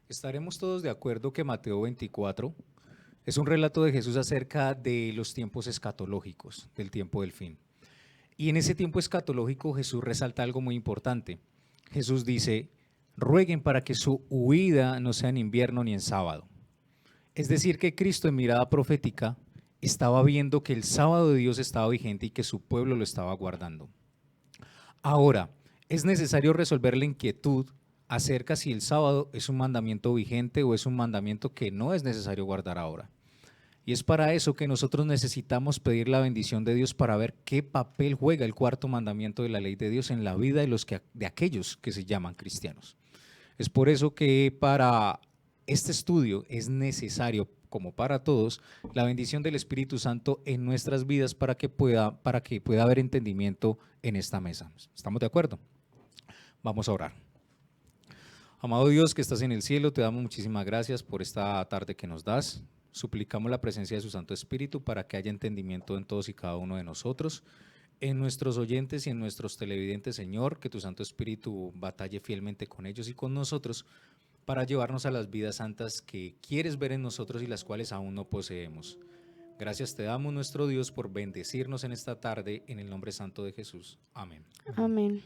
Estaremos todos de acuerdo que Mateo 24 es un relato de Jesús acerca de los tiempos escatológicos, del tiempo del fin. Y en ese tiempo escatológico Jesús resalta algo muy importante. Jesús dice, rueguen para que su huida no sea en invierno ni en sábado. Es decir, que Cristo en mirada profética estaba viendo que el sábado de Dios estaba vigente y que su pueblo lo estaba guardando. Ahora, es necesario resolver la inquietud acerca si el sábado es un mandamiento vigente o es un mandamiento que no es necesario guardar ahora. Y es para eso que nosotros necesitamos pedir la bendición de Dios para ver qué papel juega el cuarto mandamiento de la ley de Dios en la vida de aquellos que se llaman cristianos. Es por eso que para este estudio es necesario, como para todos, la bendición del Espíritu Santo en nuestras vidas para que pueda haber entendimiento en esta mesa. ¿Estamos de acuerdo? Vamos a orar. Amado Dios que estás en el cielo, te damos muchísimas gracias por esta tarde que nos das. Suplicamos la presencia de su Santo Espíritu para que haya entendimiento en todos y cada uno de nosotros, en nuestros oyentes y en nuestros televidentes, Señor, que tu Santo Espíritu batalle fielmente con ellos y con nosotros para llevarnos a las vidas santas que quieres ver en nosotros y las cuales aún no poseemos. Gracias te damos, nuestro Dios, por bendecirnos en esta tarde, en el nombre santo de Jesús. Amén. Amén.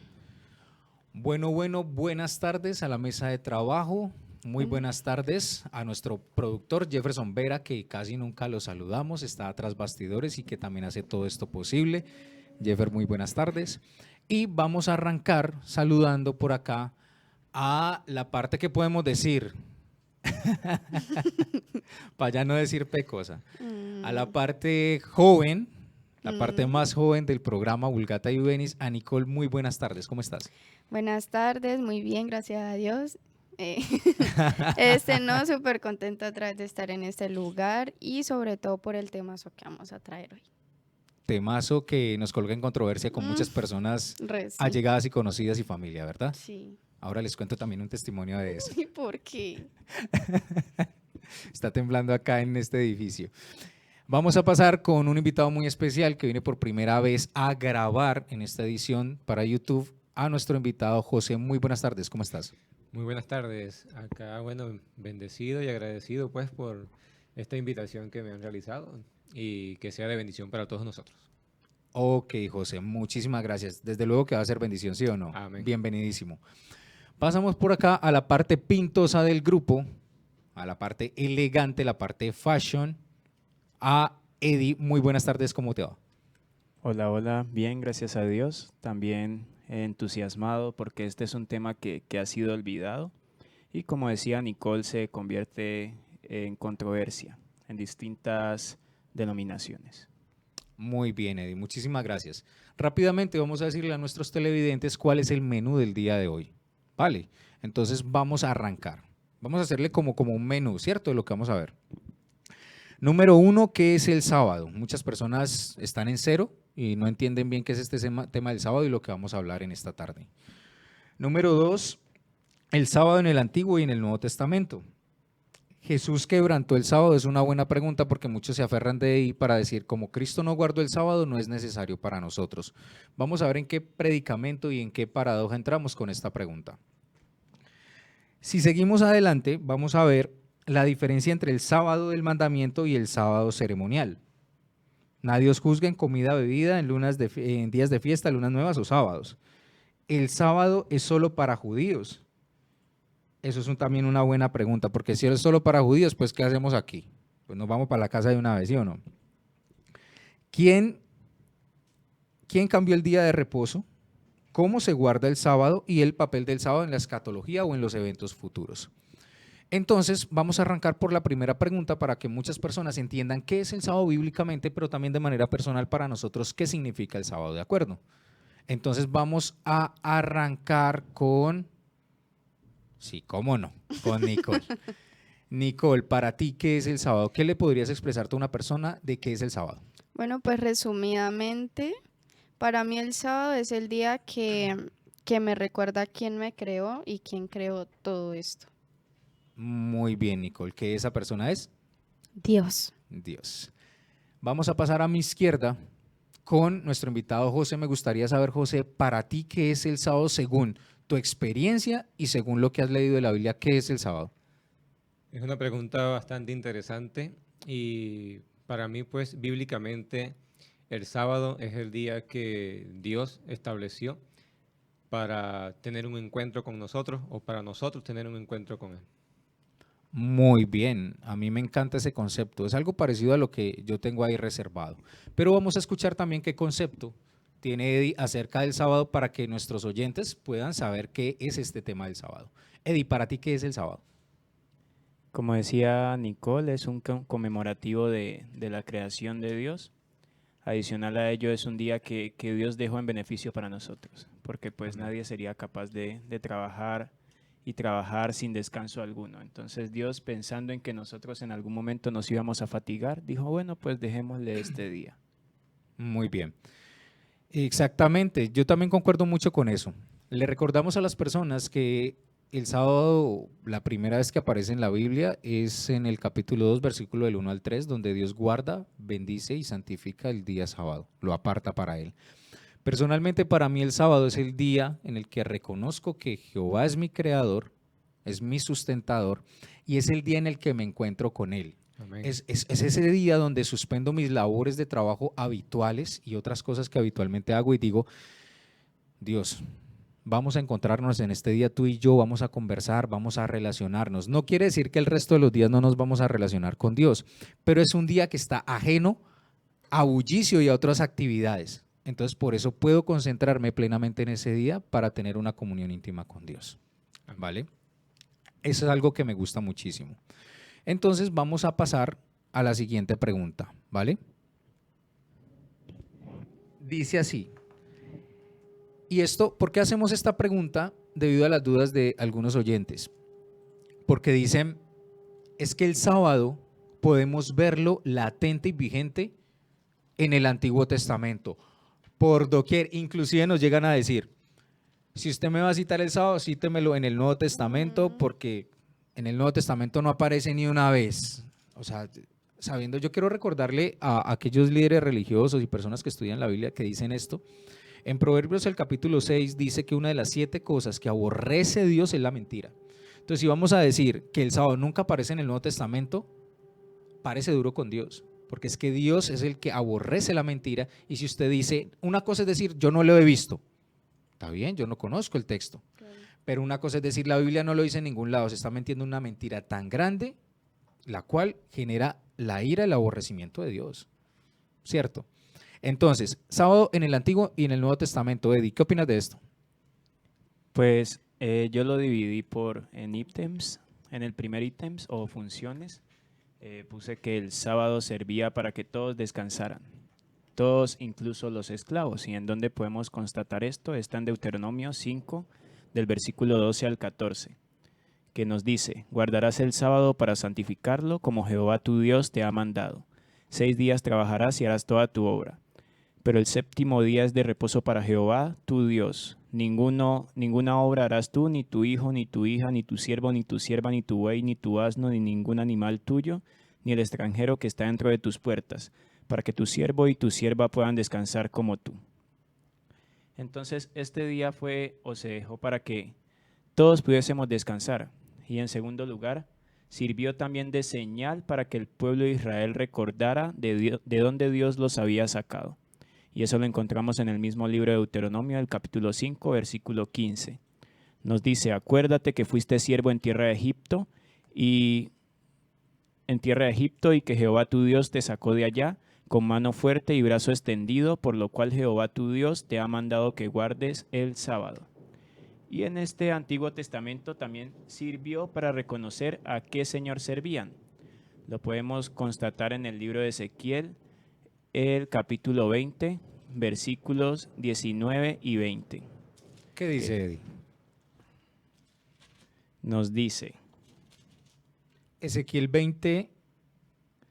Buenas tardes a la mesa de trabajo. Muy buenas tardes a nuestro productor Jefferson Vera, que casi nunca lo saludamos, está tras bastidores y que también hace todo esto posible. Jeffer, muy buenas tardes. Y vamos a arrancar saludando por acá a la parte que podemos decir, para ya no decir pecosa, a la parte joven, la parte más joven del programa Vulgata y Juvenis, a Nicole. Muy buenas tardes, ¿cómo estás? Buenas tardes, muy bien, gracias a Dios. No, súper contenta otra vez de estar en este lugar y sobre todo por el temazo que vamos a traer hoy. Temazo que nos coloca en controversia con muchas personas Sí. allegadas y conocidas y familia, ¿verdad? Sí. Ahora les cuento también un testimonio de eso. ¿Y por qué? Está temblando acá en este edificio. Vamos a pasar con un invitado muy especial que viene por primera vez a grabar en esta edición para YouTube, a nuestro invitado José. Muy buenas tardes, ¿cómo estás? Muy buenas tardes. Acá, bueno, bendecido y agradecido pues por esta invitación que me han realizado y que sea de bendición para todos nosotros. Ok, José, muchísimas gracias. Desde luego que va a ser bendición, ¿sí o no? Amén. Bienvenidísimo. Pasamos por acá a la parte pintosa del grupo, a la parte elegante, la parte fashion, a Eddie. Muy buenas tardes, ¿cómo te va? Hola, hola, bien, gracias a Dios. También entusiasmado porque este es un tema que ha sido olvidado y como decía Nicole, se convierte en controversia en distintas denominaciones. Muy bien, Eddie, muchísimas gracias. Rápidamente vamos a decirle a nuestros televidentes cuál es el menú del día de hoy. Vale, entonces vamos a arrancar. Vamos a hacerle como un menú, ¿cierto? De lo que vamos a ver. Número 1, ¿qué es el sábado? Muchas personas están en cero y no entienden bien qué es este tema del sábado y lo que vamos a hablar en esta tarde. Número 2, el sábado en el Antiguo y en el Nuevo Testamento. ¿Jesús quebrantó el sábado? Es una buena pregunta porque muchos se aferran de ahí para decir, como Cristo no guardó el sábado, no es necesario para nosotros. Vamos a ver en qué predicamento y en qué paradoja entramos con esta pregunta. Si seguimos adelante, vamos a ver la diferencia entre el sábado del mandamiento y el sábado ceremonial. Nadie os juzgue en comida, bebida, en días de fiesta, lunas nuevas o sábados. El sábado es solo para judíos. Eso es también una buena pregunta, porque si es solo para judíos, pues ¿qué hacemos aquí? Pues nos vamos para la casa de una vez, ¿sí o no? ¿Quién cambió el día de reposo? ¿Cómo se guarda el sábado y el papel del sábado en la escatología o en los eventos futuros? Entonces, vamos a arrancar por la primera pregunta para que muchas personas entiendan qué es el sábado bíblicamente, pero también de manera personal para nosotros qué significa el sábado, ¿de acuerdo? Entonces, vamos a arrancar con, sí, cómo no, con Nicole. Nicole, para ti, ¿qué es el sábado? ¿Qué le podrías expresarte a una persona de qué es el sábado? Bueno, pues resumidamente, para mí el sábado es el día que me recuerda quién me creó y quién creó todo esto. Muy bien, Nicole. ¿Qué esa persona es? Dios. Dios. Vamos a pasar a mi izquierda con nuestro invitado José. Me gustaría saber, José, para ti, ¿qué es el sábado según tu experiencia y según lo que has leído de la Biblia? ¿Qué es el sábado? Es una pregunta bastante interesante y para mí, pues, bíblicamente, el sábado es el día que Dios estableció para tener un encuentro con nosotros o para nosotros tener un encuentro con Él. Muy bien, a mí me encanta ese concepto. Es algo parecido a lo que yo tengo ahí reservado. Pero vamos a escuchar también qué concepto tiene Eddie acerca del sábado para que nuestros oyentes puedan saber qué es este tema del sábado. Eddie, ¿para ti qué es el sábado? Como decía Nicole, es un conmemorativo de la creación de Dios. Adicional a ello, es un día que Dios dejó en beneficio para nosotros, porque pues Amén. nadie sería capaz de trabajar y trabajar sin descanso alguno. Entonces Dios, pensando en que nosotros en algún momento nos íbamos a fatigar, dijo, bueno, pues dejémosle este día. Muy bien. Exactamente, yo también concuerdo mucho con eso. Le recordamos a las personas que el sábado, la primera vez que aparece en la Biblia es en el capítulo 2, versículo del 1 al 3, donde Dios guarda, bendice y santifica el día sábado, lo aparta para Él. Personalmente, para mí el sábado es el día en el que reconozco que Jehová es mi creador, es mi sustentador y es el día en el que me encuentro con Él. Amén. Es ese día donde suspendo mis labores de trabajo habituales y otras cosas que habitualmente hago y digo, Dios, vamos a encontrarnos en este día tú y yo, vamos a conversar, vamos a relacionarnos. No quiere decir que el resto de los días no nos vamos a relacionar con Dios, pero es un día que está ajeno a bullicio y a otras actividades. Entonces, por eso puedo concentrarme plenamente en ese día para tener una comunión íntima con Dios. ¿Vale? Eso es algo que me gusta muchísimo. Entonces, vamos a pasar a la siguiente pregunta, ¿vale? Dice así. Y esto, ¿por qué hacemos esta pregunta? Debido a las dudas de algunos oyentes. Porque dicen, es que el sábado podemos verlo latente y vigente en el Antiguo Testamento. Por doquier, inclusive nos llegan a decir, si usted me va a citar el sábado, cítemelo en el Nuevo Testamento, porque en el Nuevo Testamento no aparece ni una vez. O sea, sabiendo, yo quiero recordarle a aquellos líderes religiosos y personas que estudian la Biblia que dicen esto. En Proverbios el capítulo 6 dice que una de las 7 cosas que aborrece Dios es la mentira. Entonces, si vamos a decir que el sábado nunca aparece en el Nuevo Testamento, parece duro con Dios, porque es que Dios es el que aborrece la mentira. Y si usted dice, una cosa es decir, yo no lo he visto, está bien, yo no conozco el texto, pero una cosa es decir, la Biblia no lo dice en ningún lado, se está mintiendo una mentira tan grande, la cual genera la ira y el aborrecimiento de Dios, ¿cierto? Entonces, sábado en el Antiguo y en el Nuevo Testamento. Eddie, ¿qué opinas de esto? Pues yo lo dividí en ítems. En el primer ítems o funciones puse que el sábado servía para que todos descansaran, todos, incluso los esclavos. ¿Y en dónde podemos constatar esto? Está en Deuteronomio 5, del versículo 12 al 14, que nos dice, guardarás el sábado para santificarlo como Jehová tu Dios te ha mandado. 6 días trabajarás y harás toda tu obra. Pero el séptimo día es de reposo para Jehová, tu Dios. Ninguna obra harás tú, ni tu hijo, ni tu hija, ni tu siervo, ni tu sierva, ni tu buey, ni tu asno, ni ningún animal tuyo, ni el extranjero que está dentro de tus puertas, para que tu siervo y tu sierva puedan descansar como tú. Entonces, este día se dejó para que todos pudiésemos descansar. Y en segundo lugar, sirvió también de señal para que el pueblo de Israel recordara de dónde Dios los había sacado. Y eso lo encontramos en el mismo libro de Deuteronomio, el capítulo 5, versículo 15. Nos dice, acuérdate que fuiste siervo en tierra de Egipto y que Jehová tu Dios te sacó de allá con mano fuerte y brazo extendido, por lo cual Jehová tu Dios te ha mandado que guardes el sábado. Y en este Antiguo Testamento también sirvió para reconocer a qué Señor servían. Lo podemos constatar en el libro de Ezequiel, el capítulo 20, versículos 19 y 20. ¿Qué dice Eddie? Nos dice, Ezequiel 20,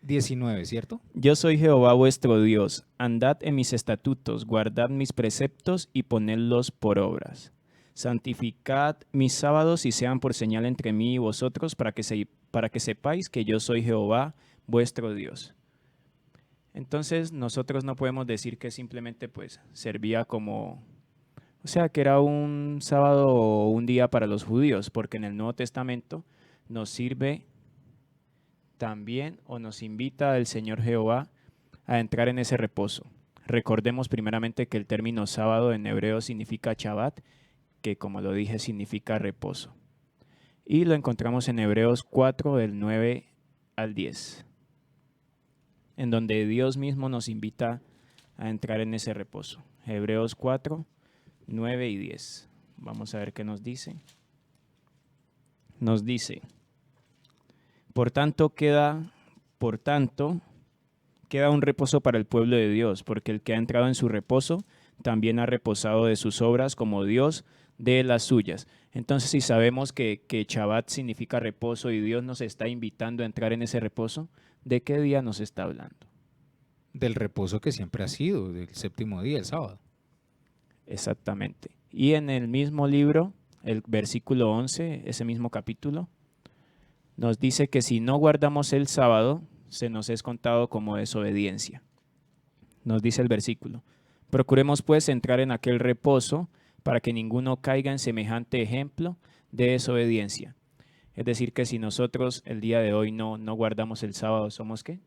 19, ¿cierto? yo soy Jehová vuestro Dios, andad en mis estatutos, guardad mis preceptos y ponedlos por obras. Santificad mis sábados y sean por señal entre mí y vosotros para que sepáis que yo soy Jehová vuestro Dios. Entonces nosotros no podemos decir que simplemente pues servía como, o sea, que era un sábado o un día para los judíos, porque en el Nuevo Testamento nos sirve también o nos invita el Señor Jehová a entrar en ese reposo. Recordemos primeramente que el término sábado en hebreo significa Shabbat, que como lo dije significa reposo. Y lo encontramos en Hebreos 4 del 9 al 10, en donde Dios mismo nos invita a entrar en ese reposo. Hebreos 4, 9 y 10. Vamos a ver qué nos dice. Nos dice, por tanto queda un reposo para el pueblo de Dios, porque el que ha entrado en su reposo también ha reposado de sus obras como Dios de las suyas. Entonces, si sabemos que Shabbat significa reposo y Dios nos está invitando a entrar en ese reposo, ¿de qué día nos está hablando? Del reposo que siempre ha sido, del séptimo día, el sábado. Exactamente. Y en el mismo libro, el versículo 11, ese mismo capítulo, nos dice que si no guardamos el sábado, se nos es contado como desobediencia. Nos dice el versículo. Procuremos pues entrar en aquel reposo para que ninguno caiga en semejante ejemplo de desobediencia. Es decir, que si nosotros el día de hoy no guardamos el sábado, ¿somos qué?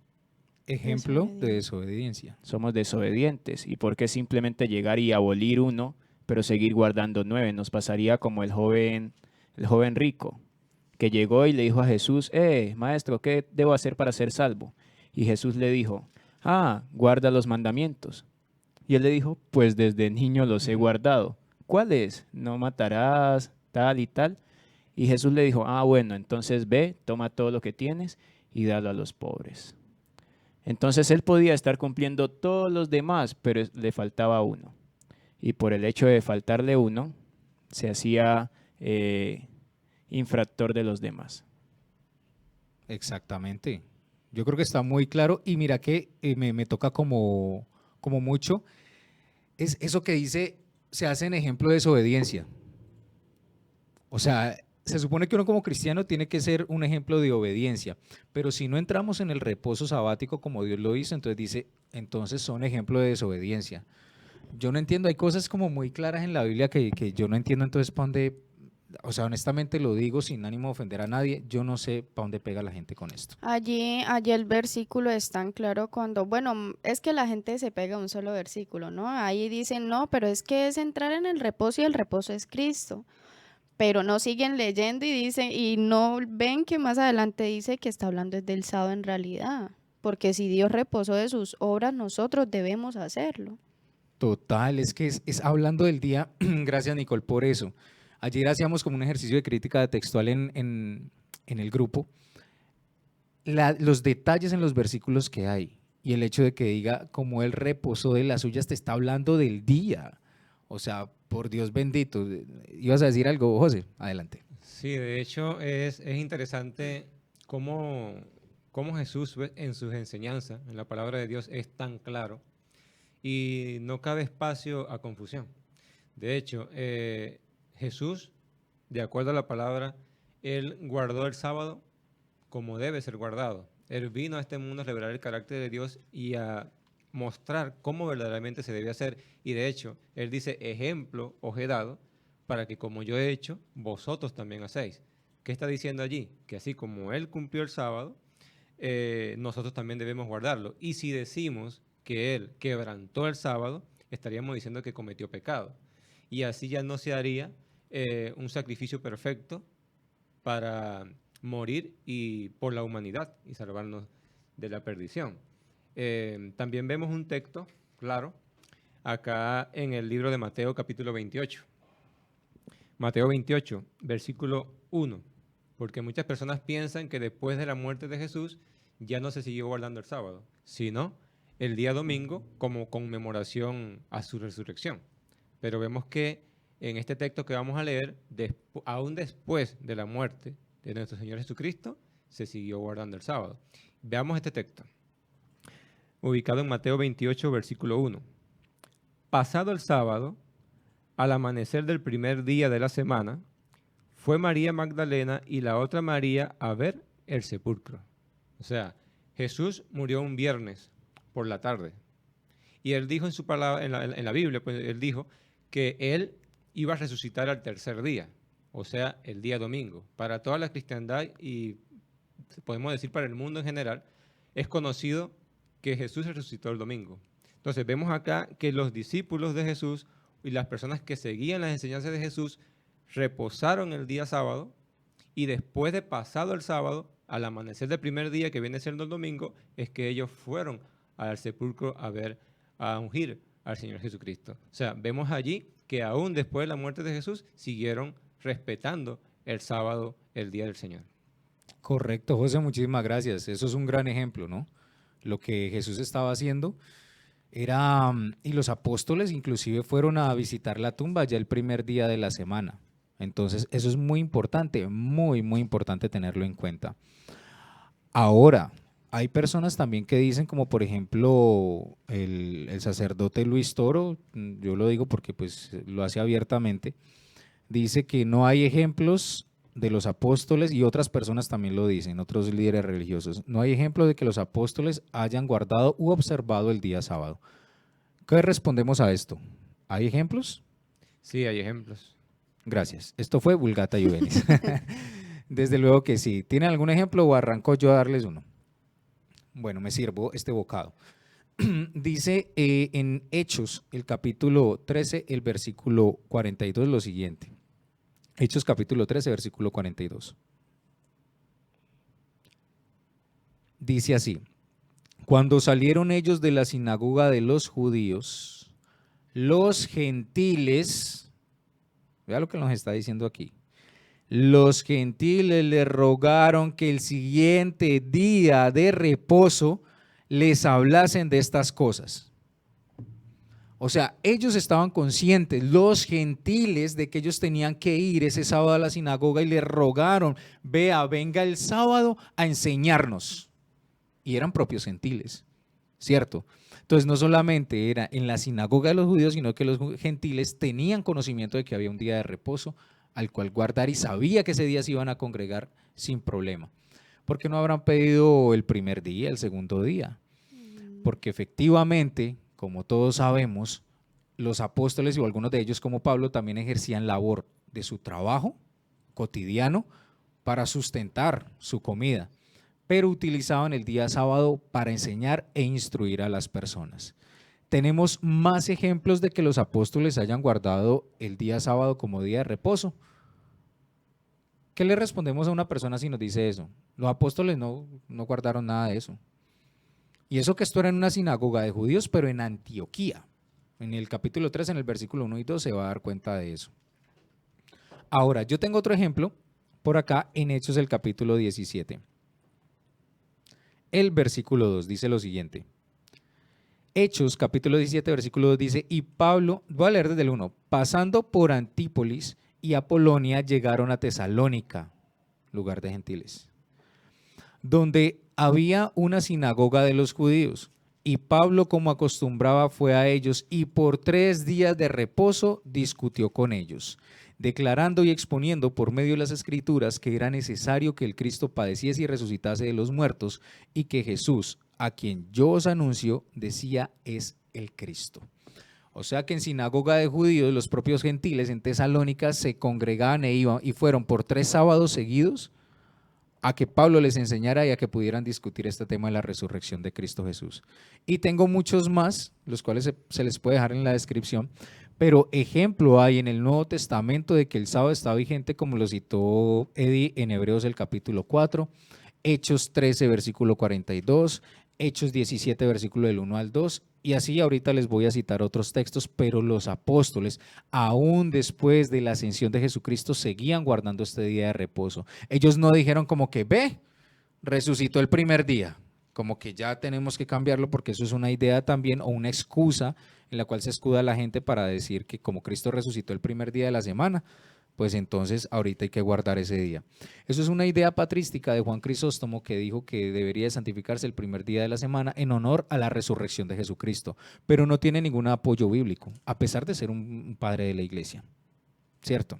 Ejemplo de desobediencia. Somos desobedientes. ¿Y por qué simplemente llegar y abolir uno, pero seguir guardando 9? Nos pasaría como el joven rico, que llegó y le dijo a Jesús, maestro, ¿qué debo hacer para ser salvo? Y Jesús le dijo, guarda los mandamientos. Y él le dijo, pues desde niño los he guardado. ¿Cuáles? No matarás, tal y tal. Y Jesús le dijo, bueno, entonces ve, toma todo lo que tienes y dalo a los pobres. Entonces él podía estar cumpliendo todos los demás, pero le faltaba uno. Y por el hecho de faltarle uno, se hacía infractor de los demás. Exactamente. Yo creo que está muy claro y mira que me toca como mucho. Es eso que dice, se hace en ejemplo de desobediencia. O sea, se supone que uno como cristiano tiene que ser un ejemplo de obediencia, pero si no entramos en el reposo sabático como Dios lo hizo, entonces dice, entonces son ejemplo de desobediencia. Yo no entiendo, hay cosas como muy claras en la Biblia que yo no entiendo, entonces para dónde, o sea, honestamente lo digo sin ánimo de ofender a nadie, yo no sé para dónde pega la gente con esto. Allí el versículo es tan claro cuando, bueno, es que la gente se pega a un solo versículo, ¿no? Ahí dicen, no, pero es que es entrar en el reposo y el reposo es Cristo. Pero no siguen leyendo y dicen, y no ven que más adelante dice que está hablando del sábado en realidad. Porque si Dios reposó de sus obras, nosotros debemos hacerlo. Total, es que es hablando del día, gracias Nicole por eso. Ayer hacíamos como un ejercicio de crítica textual en el grupo, los detalles en los versículos que hay y el hecho de que diga como el reposo de las suyas te está hablando del día. O sea, por Dios bendito. ¿Ibas a decir algo, José? Adelante. Sí, de hecho es interesante cómo Jesús en sus enseñanzas, en la palabra de Dios, es tan claro y no cabe espacio a confusión. De hecho, Jesús, de acuerdo a la palabra, él guardó el sábado como debe ser guardado. Él vino a este mundo a revelar el carácter de Dios y a mostrar cómo verdaderamente se debe hacer. Y de hecho, él dice, ejemplo os he dado para que como yo he hecho, vosotros también hacéis. ¿Qué está diciendo allí? Que así como él cumplió el sábado, nosotros también debemos guardarlo. Y si decimos que él quebrantó el sábado, estaríamos diciendo que cometió pecado. Y así ya no se haría un sacrificio perfecto para morir y por la humanidad y salvarnos de la perdición. También vemos un texto, claro, acá en el libro de Mateo capítulo 28. Mateo 28, versículo 1, porque muchas personas piensan que después de la muerte de Jesús ya no se siguió guardando el sábado, sino el día domingo como conmemoración a su resurrección. Pero vemos que en este texto que vamos a leer, aún después de la muerte de nuestro Señor Jesucristo, se siguió guardando el sábado. Veamos este texto, ubicado en Mateo 28, versículo 1. Pasado el sábado, al amanecer del primer día de la semana, fue María Magdalena y la otra María a ver el sepulcro. O sea, Jesús murió un viernes por la tarde. Y él dijo en su palabra, en la Biblia, pues él dijo que él iba a resucitar al tercer día, o sea, el día domingo. Para toda la cristiandad y podemos decir para el mundo en general, es conocido que Jesús resucitó el domingo. Entonces vemos acá que los discípulos de Jesús y las personas que seguían las enseñanzas de Jesús reposaron el día sábado, y después de pasado el sábado, al amanecer del primer día, que viene siendo el domingo, es que ellos fueron al sepulcro a ungir al Señor Jesucristo. O sea, vemos allí que aún después de la muerte de Jesús siguieron respetando el sábado, el día del Señor. Correcto, José, muchísimas gracias. Eso es un gran ejemplo, ¿no? Lo que Jesús estaba haciendo era, y los apóstoles inclusive fueron a visitar la tumba ya el primer día de la semana. Entonces, eso es muy importante, muy, muy importante tenerlo en cuenta. Ahora, hay personas también que dicen, como por ejemplo el sacerdote Luis Toro, yo lo digo porque pues lo hace abiertamente, dice que no hay ejemplos de los apóstoles, y otras personas también lo dicen, otros líderes religiosos, no hay ejemplo de que los apóstoles hayan guardado u observado el día sábado. ¿Qué respondemos a esto? ¿Hay ejemplos? Sí, hay ejemplos. Gracias. Esto fue Vulgata Juvenis. Desde luego que sí. ¿Tienen algún ejemplo o arranco yo a darles uno? Bueno, me sirvo este bocado. Dice en Hechos, el capítulo 13, el versículo 42, lo siguiente. Hechos capítulo 13, versículo 42. Dice así: cuando salieron ellos de la sinagoga de los judíos, los gentiles, vea lo que nos está diciendo aquí, los gentiles le rogaron que el siguiente día de reposo les hablasen de estas cosas. O sea, ellos estaban conscientes, los gentiles, de que ellos tenían que ir ese sábado a la sinagoga, y le rogaron: vea, venga el sábado a enseñarnos. Y eran propios gentiles, ¿cierto? Entonces no solamente era en la sinagoga de los judíos, sino que los gentiles tenían conocimiento de que había un día de reposo al cual guardar, y sabía que ese día se iban a congregar sin problema. ¿Por qué no habrán pedido el primer día, el segundo día? Porque efectivamente, como todos sabemos, los apóstoles, y algunos de ellos como Pablo, también ejercían labor de su trabajo cotidiano para sustentar su comida, pero utilizaban el día sábado para enseñar e instruir a las personas. ¿Tenemos más ejemplos de que los apóstoles hayan guardado el día sábado como día de reposo? ¿Qué le respondemos a una persona si nos dice eso? Los apóstoles no guardaron nada de eso. Y eso que esto era en una sinagoga de judíos, pero en Antioquía. En el capítulo 3, en el versículo 1 y 2, se va a dar cuenta de eso. Ahora, yo tengo otro ejemplo por acá en Hechos, el capítulo 17. El versículo 2 dice lo siguiente. Hechos, capítulo 17, versículo 2 dice: y Pablo, voy a leer desde el 1, pasando por Antípolis y Apolonia, llegaron a Tesalónica, lugar de gentiles, donde había una sinagoga de los judíos, y Pablo, como acostumbraba, fue a ellos, y por 3 días de reposo discutió con ellos, declarando y exponiendo por medio de las Escrituras que era necesario que el Cristo padeciese y resucitase de los muertos, y que Jesús, a quien yo os anuncio, decía, es el Cristo. O sea que en sinagoga de judíos, los propios gentiles en Tesalónica se congregaban e iban, y fueron por 3 sábados seguidos a que Pablo les enseñara y a que pudieran discutir este tema de la resurrección de Cristo Jesús. Y tengo muchos más, los cuales se les puede dejar en la descripción, pero ejemplo hay en el Nuevo Testamento de que el sábado está vigente, como lo citó Eddie en Hebreos el capítulo 4, Hechos 13, versículo 42, Hechos 17, versículo del 1 al 2, y así ahorita les voy a citar otros textos, pero los apóstoles, aún después de la ascensión de Jesucristo, seguían guardando este día de reposo. Ellos no dijeron como que, ve, resucitó el primer día, como que ya tenemos que cambiarlo, porque eso es una idea también, o una excusa en la cual se escuda la gente para decir que como Cristo resucitó el primer día de la semana, pues entonces ahorita hay que guardar ese día. Eso es una idea patrística de Juan Crisóstomo, que dijo que debería de santificarse el primer día de la semana en honor a la resurrección de Jesucristo, pero no tiene ningún apoyo bíblico, a pesar de ser un padre de la iglesia, ¿cierto?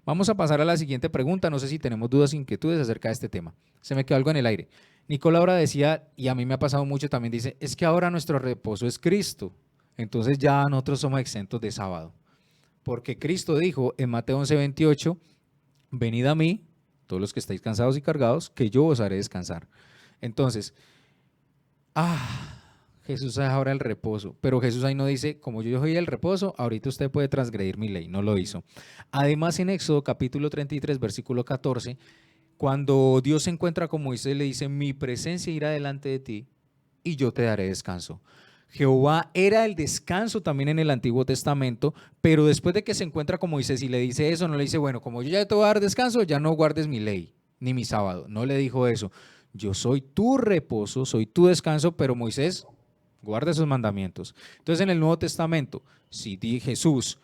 Vamos a pasar a la siguiente pregunta. No sé si tenemos dudas o inquietudes acerca de este tema. Se me quedó algo en el aire. Nicole ahora decía, y a mí me ha pasado mucho también, dice, es que ahora nuestro reposo es Cristo, entonces ya nosotros somos exentos de sábado. Porque Cristo dijo en Mateo 11:28, venid a mí todos los que estáis cansados y cargados, que yo os haré descansar. Entonces, Jesús es ahora el reposo, pero Jesús ahí no dice, como yo soy el reposo, ahorita usted puede transgredir mi ley, no lo hizo. Además, en Éxodo capítulo 33, versículo 14, cuando Dios se encuentra con Moisés, le dice, mi presencia irá delante de ti y yo te daré descanso. Jehová era el descanso también en el Antiguo Testamento, pero después de que se encuentra con Moisés y le dice eso, no le dice, bueno, como yo ya te voy a dar descanso, ya no guardes mi ley, ni mi sábado. No le dijo eso. Yo soy tu reposo, soy tu descanso, pero Moisés, guarda esos mandamientos. Entonces en el Nuevo Testamento, si Jesús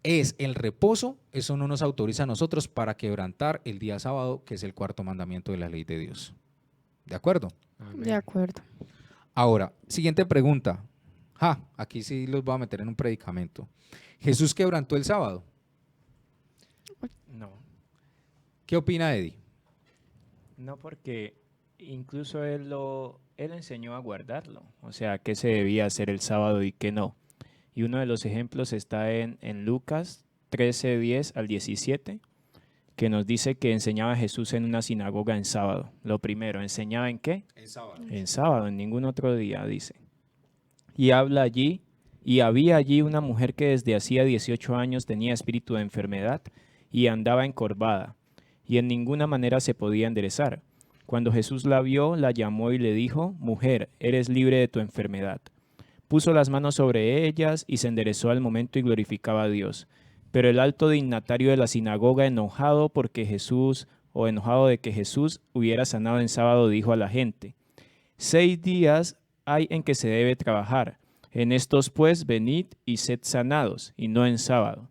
es el reposo, eso no nos autoriza a nosotros para quebrantar el día sábado, que es el cuarto mandamiento de la ley de Dios. ¿De acuerdo? Amén. De acuerdo. Ahora, siguiente pregunta. Aquí sí los voy a meter en un predicamento. ¿Jesús quebrantó el sábado? No, ¿Qué opina Eddie? no porque incluso él enseñó a guardarlo, o sea, qué se debía hacer el sábado y qué no. Y uno de los ejemplos está en Lucas 13, 10 al 17, que nos dice que enseñaba Jesús en una sinagoga en sábado. Lo primero, ¿enseñaba en qué? El sábado. En sábado, en ningún otro día, dice. Y habla allí, y había allí una mujer que desde hacía 18 años tenía espíritu de enfermedad y andaba encorvada, y en ninguna manera se podía enderezar. Cuando Jesús la vio, la llamó y le dijo, mujer, eres libre de tu enfermedad. Puso las manos sobre ellas y se enderezó al momento y glorificaba a Dios. Pero el alto dignatario de la sinagoga, enojado de que Jesús hubiera sanado en sábado, dijo a la gente, 6 días hay en que se debe trabajar. En estos pues venid y sed sanados, y no en sábado.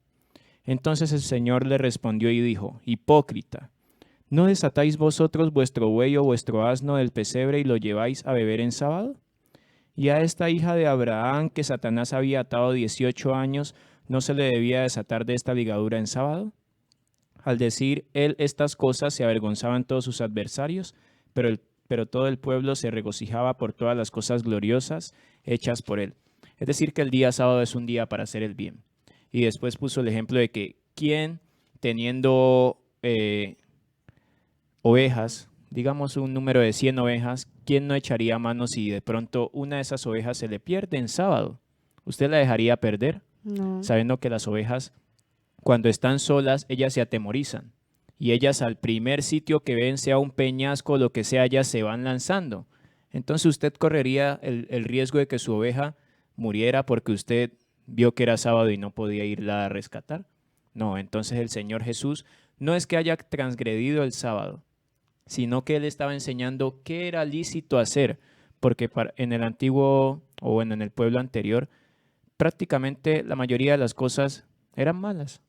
Entonces el Señor le respondió y dijo, hipócrita, ¿no desatáis vosotros vuestro buey o vuestro asno del pesebre y lo lleváis a beber en sábado? Y a esta hija de Abraham que Satanás había atado 18 años, ¿no se le debía desatar de esta ligadura en sábado? Al decir él estas cosas se avergonzaban todos sus adversarios, pero todo el pueblo se regocijaba por todas las cosas gloriosas hechas por él. Es decir, que el día sábado es un día para hacer el bien. Y después puso el ejemplo de que quien teniendo ovejas, digamos un número de 100 ovejas, ¿quién no echaría mano si de pronto una de esas ovejas se le pierde en sábado? ¿Usted la dejaría perder? No. Sabiendo que las ovejas, cuando están solas, ellas se atemorizan. Y ellas al primer sitio que ven, sea un peñasco o lo que sea, ellas se van lanzando. Entonces usted correría el riesgo de que su oveja muriera porque usted vio que era sábado y no podía irla a rescatar. No, entonces el Señor Jesús no es que haya transgredido el sábado, sino que Él estaba enseñando qué era lícito hacer, porque en el antiguo, o bueno, en el pueblo anterior, prácticamente la mayoría de las cosas eran malas.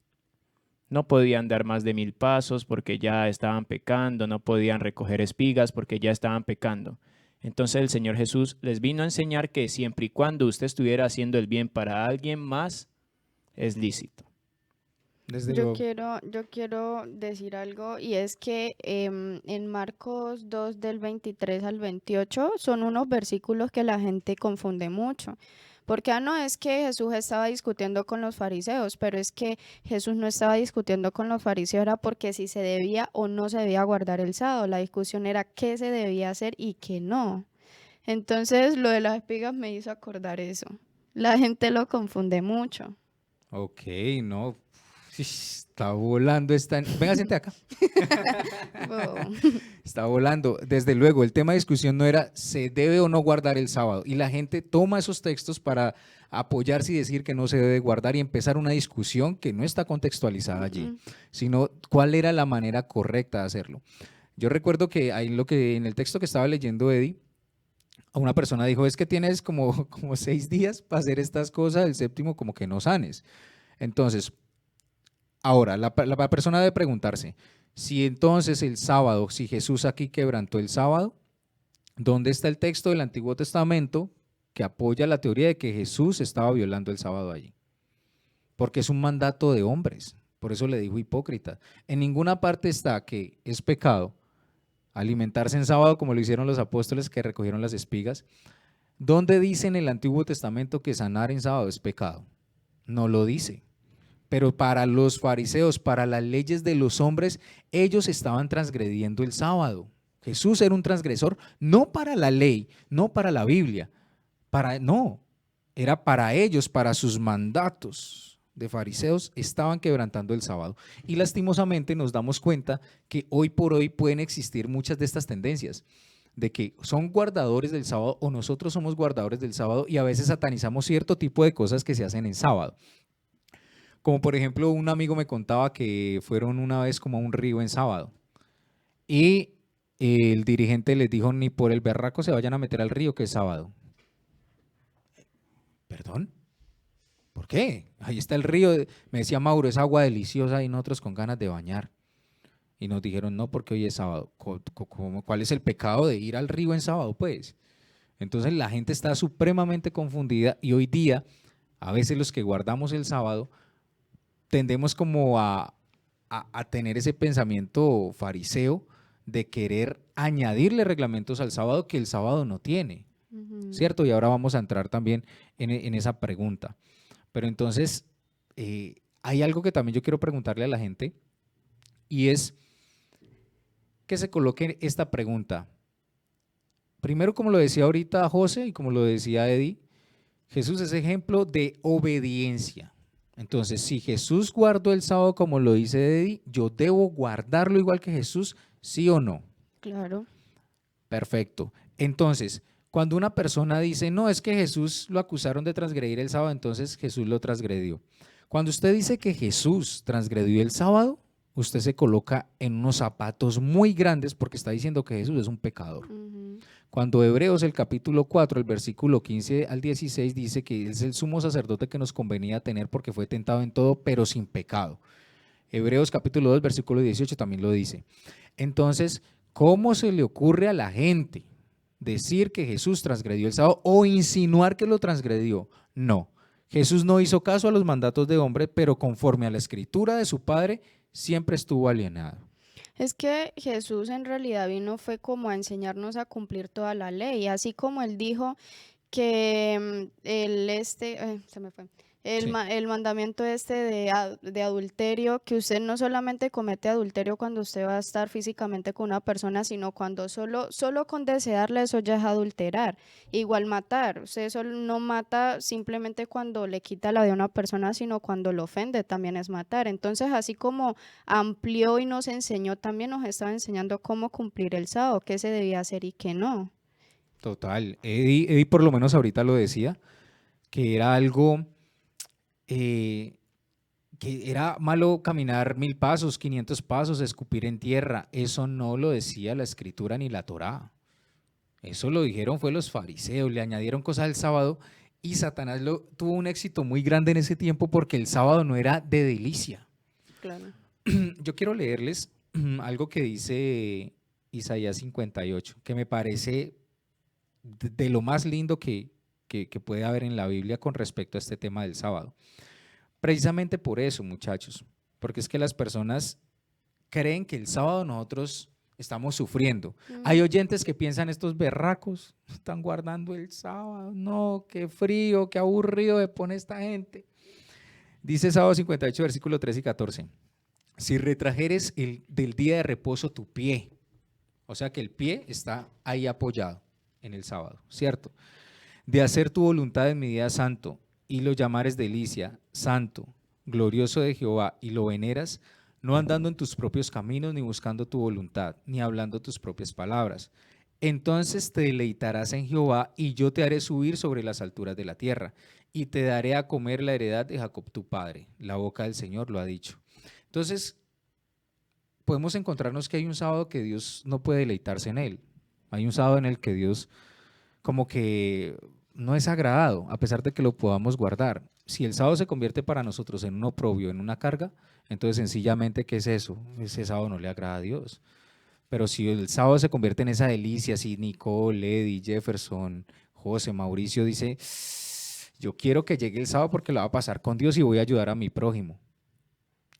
No podían dar más de 1000 pasos porque ya estaban pecando, no podían recoger espigas porque ya estaban pecando. Entonces el Señor Jesús les vino a enseñar que siempre y cuando usted estuviera haciendo el bien para alguien más, es lícito. Desde Yo luego. quiero decir algo y es que en Marcos 2 del 23 al 28 son unos versículos que la gente confunde mucho. Porque no es que Jesús estaba discutiendo con los fariseos, pero es que Jesús no estaba discutiendo con los fariseos, era porque si se debía o no se debía guardar el sábado. La discusión era qué se debía hacer y qué no. Entonces lo de las espigas me hizo acordar eso. La gente lo confunde mucho. Ok, no. Está volando. Venga, siente acá. Oh. Está volando. Desde luego, el tema de discusión no era se debe o no guardar el sábado. Y la gente toma esos textos para apoyarse y decir que no se debe guardar y empezar una discusión que no está contextualizada allí, sino cuál era la manera correcta de hacerlo. Yo recuerdo que ahí en el texto que estaba leyendo Eddie, una persona dijo, es que tienes como 6 días para hacer estas cosas, el séptimo como que no sanes. Entonces, ahora, la persona debe preguntarse, si entonces el sábado, si Jesús aquí quebrantó el sábado, ¿dónde está el texto del Antiguo Testamento que apoya la teoría de que Jesús estaba violando el sábado allí? Porque es un mandato de hombres, por eso le dijo hipócrita. En ninguna parte está que es pecado alimentarse en sábado como lo hicieron los apóstoles que recogieron las espigas. ¿Dónde dice en el Antiguo Testamento que sanar en sábado es pecado? No lo dice. pero para los fariseos, para las leyes de los hombres, ellos estaban transgrediendo el sábado. Jesús era un transgresor, no para la ley, no para la Biblia, no, era para ellos, para sus mandatos de fariseos, estaban quebrantando el sábado. Y lastimosamente nos damos cuenta que hoy por hoy pueden existir muchas de estas tendencias, de que son guardadores del sábado o nosotros somos guardadores del sábado y a veces satanizamos cierto tipo de cosas que se hacen en sábado. Como por ejemplo, un amigo me contaba que fueron una vez como a un río en sábado y el dirigente les dijo, ni por el berraco se vayan a meter al río que es sábado. ¿Perdón? ¿Por qué? Ahí está el río, me decía Mauro, es agua deliciosa y nosotros con ganas de bañar. Y nos dijeron, no, porque hoy es sábado. ¿Cuál es el pecado de ir al río en sábado, pues? Entonces la gente está supremamente confundida y hoy día, a veces los que guardamos el sábado, tendemos como a tener ese pensamiento fariseo de querer añadirle reglamentos al sábado que el sábado no tiene, ¿cierto? Y ahora vamos a entrar también en esa pregunta. Pero entonces, hay algo que también yo quiero preguntarle a la gente y es que se coloque esta pregunta. Primero, como lo decía ahorita José y como lo decía Eddie, Jesús es ejemplo de obediencia. Entonces, si Jesús guardó el sábado como lo dice Eddie, ¿yo debo guardarlo igual que Jesús? ¿Sí o no? Claro. Perfecto. Entonces, cuando una persona dice, no, es que Jesús lo acusaron de transgredir el sábado, entonces Jesús lo transgredió. Cuando usted dice que Jesús transgredió el sábado, usted se coloca en unos zapatos muy grandes porque está diciendo que Jesús es un pecador. Cuando Hebreos, el capítulo 4, el versículo 15 al 16, dice que es el sumo sacerdote que nos convenía tener porque fue tentado en todo, pero sin pecado. Hebreos capítulo 2, versículo 18 también lo dice. Entonces, ¿cómo se le ocurre a la gente decir que Jesús transgredió el sábado o insinuar que lo transgredió? No, Jesús no hizo caso a los mandatos de hombre, pero conforme a la escritura de su Padre, siempre estuvo alienado. Es que Jesús en realidad vino fue como a enseñarnos a cumplir toda la ley, así como él dijo que se me fue. Sí. El mandamiento de adulterio, que usted no solamente comete adulterio cuando usted va a estar físicamente con una persona, sino cuando solo con desearle, eso ya es adulterar. Igual matar, usted solo no mata simplemente cuando le quita la vida a una persona, sino cuando lo ofende, también es matar. Entonces, así como amplió y nos enseñó, también nos estaba enseñando cómo cumplir el sábado, qué se debía hacer y qué no. Total. Eddie por lo menos ahorita lo decía, que era algo... que era malo caminar 1000 pasos, 500 pasos, escupir en tierra. Eso no lo decía la Escritura ni la Torá. Eso lo dijeron fue los fariseos, le añadieron cosas al sábado y Satanás tuvo un éxito muy grande en ese tiempo porque el sábado no era de delicia. Claro. Yo quiero leerles algo que dice Isaías 58, que me parece de lo más lindo que puede haber en la Biblia con respecto a este tema del sábado. Precisamente por eso, muchachos, porque es que las personas creen que el sábado nosotros estamos sufriendo. Hay oyentes que piensan, estos berracos están guardando el sábado, no, qué frío, qué aburrido me pone esta gente. Dice Sábado 58, versículo 13 y 14, si retrajeres del día de reposo tu pie, o sea que el pie está ahí apoyado en el sábado, ¿cierto? De hacer tu voluntad en mi día santo, y lo llamares delicia, santo, glorioso de Jehová, y lo veneras, no andando en tus propios caminos, ni buscando tu voluntad, ni hablando tus propias palabras. Entonces te deleitarás en Jehová, y yo te haré subir sobre las alturas de la tierra, y te daré a comer la heredad de Jacob tu padre. La boca del Señor lo ha dicho. Entonces, podemos encontrarnos que hay un sábado que Dios no puede deleitarse en él. Hay un sábado en el que Dios como que no es agradado, a pesar de que lo podamos guardar. Si el sábado se convierte para nosotros en un oprobio, en una carga, entonces sencillamente, ¿qué es eso? Ese sábado no le agrada a Dios. Pero si el sábado se convierte en esa delicia, si Nicole, Eddie, Jefferson, José, Mauricio dice, yo quiero que llegue el sábado porque lo va a pasar con Dios y voy a ayudar a mi prójimo.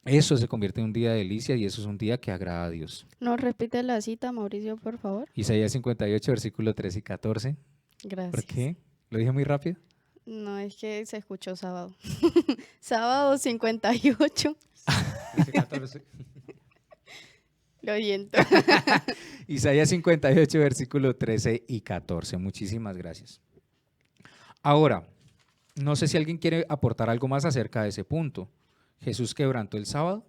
Eso se convierte en un día de delicia y eso es un día que agrada a Dios. ¿Nos repite la cita, Mauricio, por favor? Isaías 58, versículo 13 y 14. Gracias. ¿Por qué? ¿Lo dije muy rápido? No, es que se escuchó sábado. Sábado 58. Dice 14. Lo siento. Isaías 58, versículo 13 y 14. Muchísimas gracias. Ahora, no sé si alguien quiere aportar algo más acerca de ese punto. ¿Jesús quebrantó el sábado?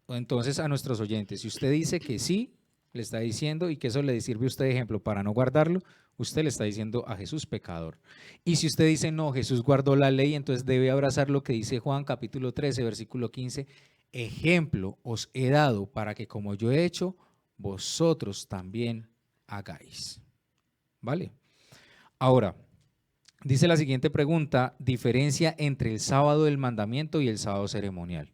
Entonces, a nuestros oyentes, si usted dice que sí, le está diciendo, y que eso le sirve a usted de ejemplo para no guardarlo, usted le está diciendo a Jesús pecador. Y si usted dice no, Jesús guardó la ley, entonces debe abrazar lo que dice Juan capítulo 13, versículo 15, ejemplo os he dado para que como yo he hecho, vosotros también hagáis. ¿Vale? Ahora, dice la siguiente pregunta, diferencia entre el sábado del mandamiento y el sábado ceremonial.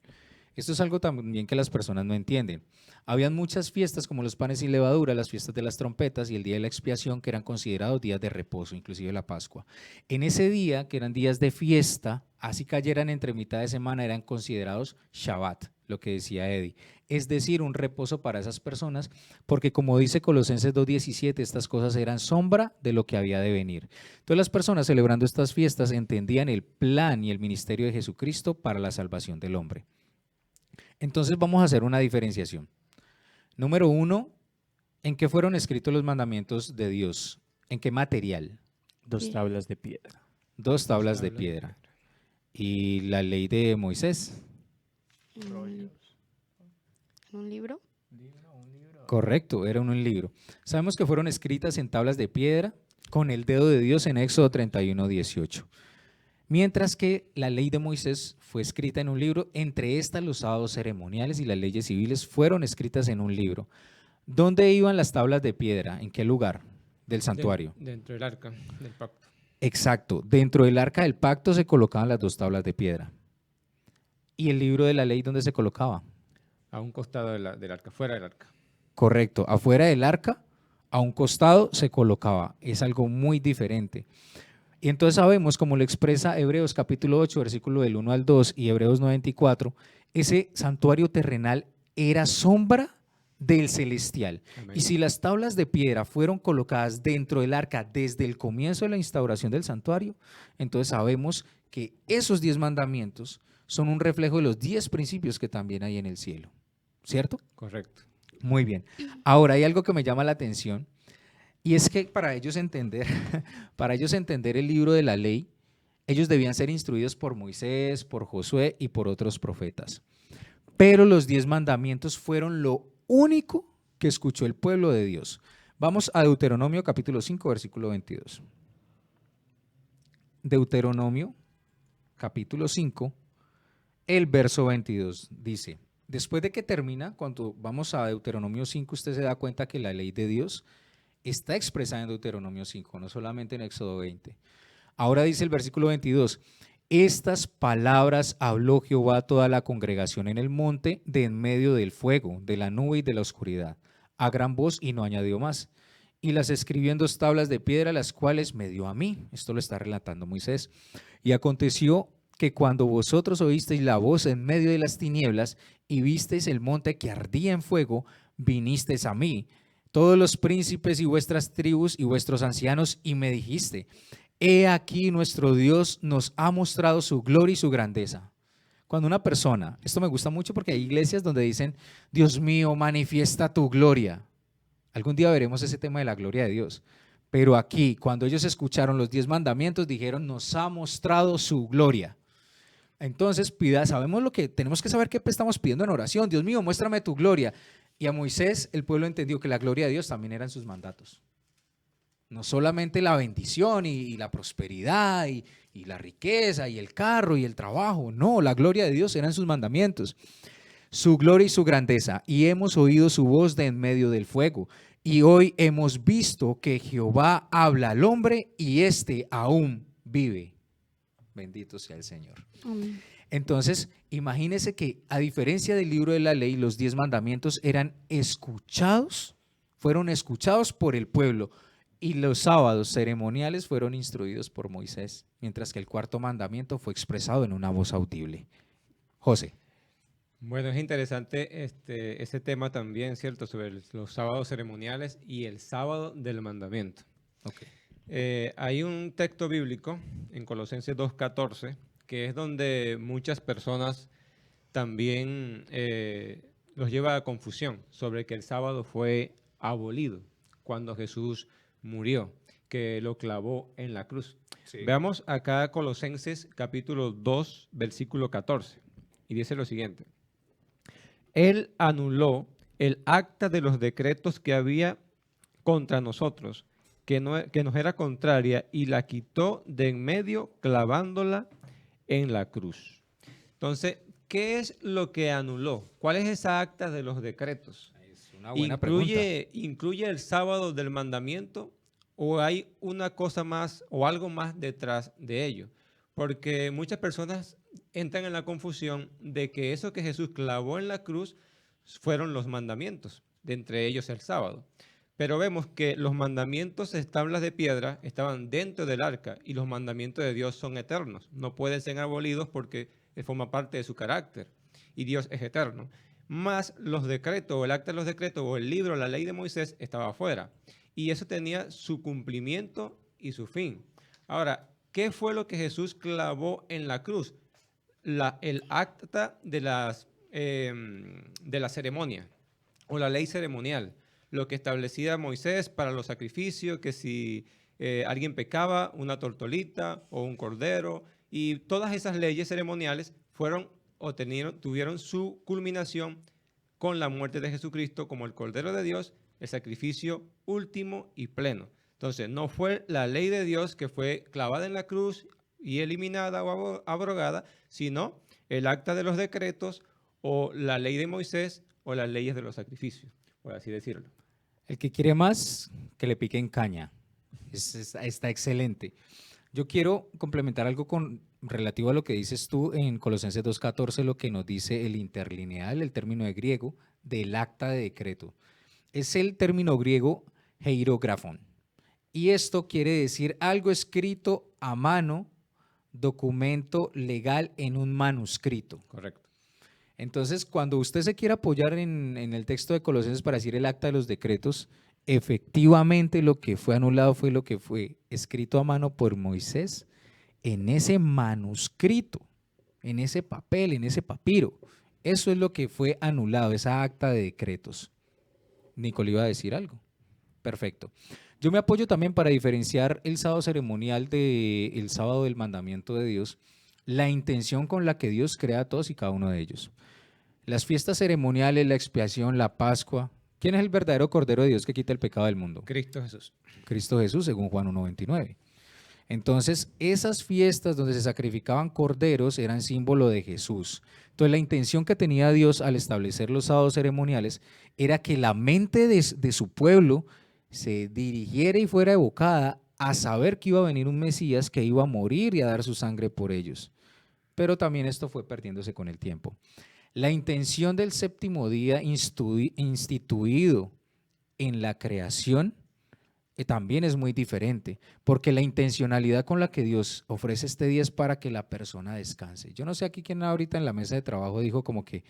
Esto es algo también que las personas no entienden. Habían muchas fiestas como los panes sin levadura, las fiestas de las trompetas y el día de la expiación que eran considerados días de reposo, inclusive la Pascua. En ese día, que eran días de fiesta, así cayeran entre mitad de semana, eran considerados Shabbat, lo que decía Eddie. Es decir, un reposo para esas personas, porque como dice Colosenses 2:17, estas cosas eran sombra de lo que había de venir. Entonces las personas celebrando estas fiestas entendían el plan y el ministerio de Jesucristo para la salvación del hombre. Entonces vamos a hacer una diferenciación. Número 1, ¿en qué fueron escritos los mandamientos de Dios? ¿En qué material? 2 tablas de piedra. 2 tablas de piedra. ¿Y la ley de Moisés? ¿En un libro? Correcto, era un libro. Sabemos que fueron escritas en tablas de piedra con el dedo de Dios en Éxodo 31:18. Mientras que la ley de Moisés fue escrita en un libro, entre estas los sábados ceremoniales y las leyes civiles fueron escritas en un libro. ¿Dónde iban las tablas de piedra? ¿En qué lugar del santuario? Dentro del arca del pacto. Exacto, dentro del arca del pacto se colocaban las 2 tablas de piedra. ¿Y el libro de la ley dónde se colocaba? A un costado del arca, fuera del arca. Correcto, afuera del arca, a un costado se colocaba. Es algo muy diferente. Y entonces sabemos, como lo expresa Hebreos capítulo 8, versículo del 1 al 2 y Hebreos 9:24, ese santuario terrenal era sombra del celestial. Amén. Y si las tablas de piedra fueron colocadas dentro del arca desde el comienzo de la instauración del santuario, entonces sabemos que esos 10 mandamientos son un reflejo de los 10 principios que también hay en el cielo. ¿Cierto? Correcto. Muy bien. Ahora hay algo que me llama la atención. Y es que para ellos entender el libro de la ley, ellos debían ser instruidos por Moisés, por Josué y por otros profetas. Pero los 10 mandamientos fueron lo único que escuchó el pueblo de Dios. Vamos a Deuteronomio capítulo 5, versículo 22. Deuteronomio capítulo 5, el verso 22 dice, después de que termina, cuando vamos a Deuteronomio 5, usted se da cuenta que la ley de Dios está expresada en Deuteronomio 5, no solamente en Éxodo 20. Ahora dice el versículo 22, estas palabras habló Jehová a toda la congregación en el monte de en medio del fuego, de la nube y de la oscuridad, a gran voz y no añadió más. Y las escribió en 2 tablas de piedra, las cuales me dio a mí. Esto lo está relatando Moisés. Y aconteció que cuando vosotros oísteis la voz en medio de las tinieblas y visteis el monte que ardía en fuego, vinisteis a mí, todos los príncipes y vuestras tribus y vuestros ancianos, y me dijiste, he aquí nuestro Dios nos ha mostrado su gloria y su grandeza. Cuando una persona, esto me gusta mucho porque hay iglesias donde dicen, Dios mío, manifiesta tu gloria. Algún día veremos ese tema de la gloria de Dios. Pero aquí, cuando ellos escucharon los 10 mandamientos, dijeron, nos ha mostrado su gloria. Entonces, sabemos lo que tenemos que saber, qué estamos pidiendo en oración. Dios mío, muéstrame tu gloria. Y a Moisés el pueblo entendió que la gloria de Dios también eran sus mandatos. No solamente la bendición y la prosperidad y la riqueza y el carro y el trabajo. No, la gloria de Dios eran sus mandamientos. Su gloria y su grandeza. Y hemos oído su voz de en medio del fuego. Y hoy hemos visto que Jehová habla al hombre y éste aún vive. Bendito sea el Señor. Amén. Entonces, imagínese que a diferencia del libro de la ley, los 10 mandamientos fueron escuchados por el pueblo, y los sábados ceremoniales fueron instruidos por Moisés, mientras que el 4º mandamiento fue expresado en una voz audible. José. Bueno, es interesante ese tema también, ¿cierto? Sobre los sábados ceremoniales y el sábado del mandamiento. Okay. Hay un texto bíblico en Colosenses 2:14 que es donde muchas personas también los lleva a confusión sobre que el sábado fue abolido cuando Jesús murió, que lo clavó en la cruz. Sí. Veamos acá Colosenses capítulo 2, versículo 14, y dice lo siguiente. Él anuló el acta de los decretos que había contra nosotros, que nos era contraria, y la quitó de en medio clavándola en la cruz. Entonces, ¿qué es lo que anuló? ¿Cuál es esa acta de los decretos? Es una buena pregunta. ¿Incluye el sábado del mandamiento o hay una cosa más o algo más detrás de ello? Porque muchas personas entran en la confusión de que eso que Jesús clavó en la cruz fueron los mandamientos, de entre ellos el sábado. Pero vemos que los mandamientos de tablas de piedra estaban dentro del arca y los mandamientos de Dios son eternos. No pueden ser abolidos porque forma parte de su carácter y Dios es eterno. Más los decretos, o el acta de los decretos, o el libro, la ley de Moisés, estaba afuera. Y eso tenía su cumplimiento y su fin. Ahora, ¿qué fue lo que Jesús clavó en la cruz? El acta de la ceremonia o la ley ceremonial, lo que establecía Moisés para los sacrificios, que si alguien pecaba, una tortolita o un cordero, y todas esas leyes ceremoniales tuvieron su culminación con la muerte de Jesucristo como el Cordero de Dios, el sacrificio último y pleno. Entonces, no fue la ley de Dios que fue clavada en la cruz y eliminada o abrogada, sino el acta de los decretos o la ley de Moisés o las leyes de los sacrificios, por así decirlo. El que quiere más, que le pique en caña. Está excelente. Yo quiero complementar algo relativo a lo que dices tú en Colosenses 2:14, lo que nos dice el interlineal, el término de griego, del acta de decreto. Es el término griego heirografón. Y esto quiere decir algo escrito a mano, documento legal en un manuscrito. Correcto. Entonces, cuando usted se quiere apoyar en el texto de Colosenses para decir el acta de los decretos, efectivamente lo que fue anulado fue lo que fue escrito a mano por Moisés en ese manuscrito, en ese papel, en ese papiro. Eso es lo que fue anulado, esa acta de decretos. Nicole iba a decir algo. Perfecto. Yo me apoyo también para diferenciar el sábado ceremonial del sábado del mandamiento de Dios, la intención con la que Dios crea a todos y cada uno de ellos. Las fiestas ceremoniales, la expiación, la Pascua. ¿Quién es el verdadero Cordero de Dios que quita el pecado del mundo? Cristo Jesús. Cristo Jesús, según Juan 1:29. Entonces, esas fiestas donde se sacrificaban corderos eran símbolo de Jesús. Entonces, la intención que tenía Dios al establecer los sábados ceremoniales era que la mente de su pueblo se dirigiera y fuera evocada a saber que iba a venir un Mesías que iba a morir y a dar su sangre por ellos. Pero también esto fue perdiéndose con el tiempo. La intención del séptimo día instituido en la creación también es muy diferente, porque la intencionalidad con la que Dios ofrece este día es para que la persona descanse. Yo no sé aquí quién ahorita en la mesa de trabajo dijo como que,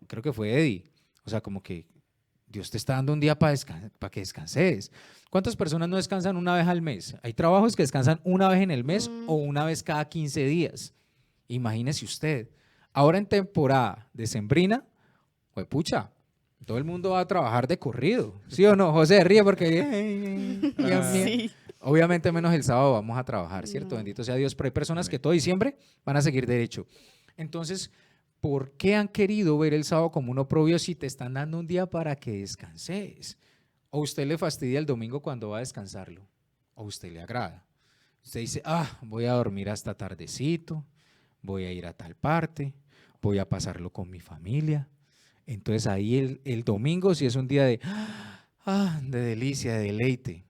creo que fue Eddie, o sea, como que Dios te está dando un día para que descanses. ¿Cuántas personas no descansan una vez al mes? Hay trabajos que descansan una vez en el mes o una vez cada 15 días. Imagínese usted. Ahora en temporada decembrina, pues pucha, todo el mundo va a trabajar de corrido, ¿sí o no? José ríe porque Sí. obviamente menos el sábado vamos a trabajar, ¿cierto? Bendito sea Dios, pero hay personas que todo diciembre van a seguir derecho. Entonces, ¿por qué han querido ver el sábado como un oprobio si te están dando un día para que descanses? ¿O usted le fastidia el domingo cuando va a descansarlo? ¿O usted le agrada? Usted dice, voy a dormir hasta tardecito, voy a ir a tal parte, voy a pasarlo con mi familia. Entonces ahí el domingo sí es un día de delicia, de deleite.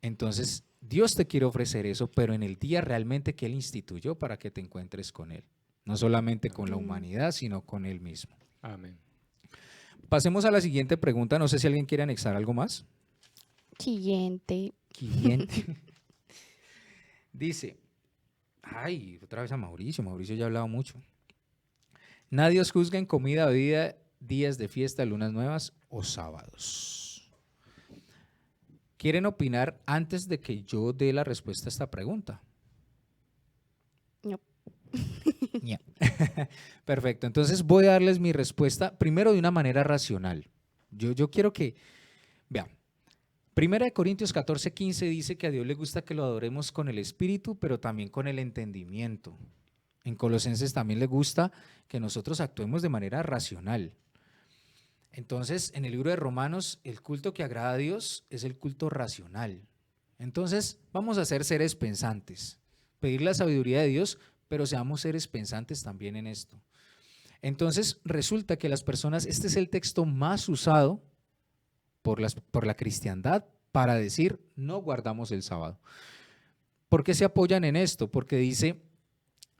Entonces Dios te quiere ofrecer eso, pero en el día realmente que Él instituyó para que te encuentres con Él. No solamente con la humanidad, sino con Él mismo. Amén. Pasemos a la siguiente pregunta. No sé si alguien quiere anexar algo más. Siguiente. Dice, otra vez a Mauricio. Mauricio ya ha hablado mucho. Nadie os juzga en comida o bebida, días de fiesta, lunas nuevas o sábados. ¿Quieren opinar antes de que yo dé la respuesta a esta pregunta? No. Ya. Perfecto, entonces voy a darles mi respuesta primero de una manera racional. Yo quiero que, vean, 1 Corintios 14:15 dice que a Dios le gusta que lo adoremos con el espíritu, pero también con el entendimiento. En Colosenses también le gusta que nosotros actuemos de manera racional. Entonces, en el libro de Romanos, el culto que agrada a Dios es el culto racional. Entonces, vamos a ser seres pensantes, pedir la sabiduría de Dios, pero seamos seres pensantes también en esto. Entonces, resulta que las personas, este es el texto más usado por la cristiandad para decir no guardamos el sábado. ¿Por qué se apoyan en esto? Porque dice,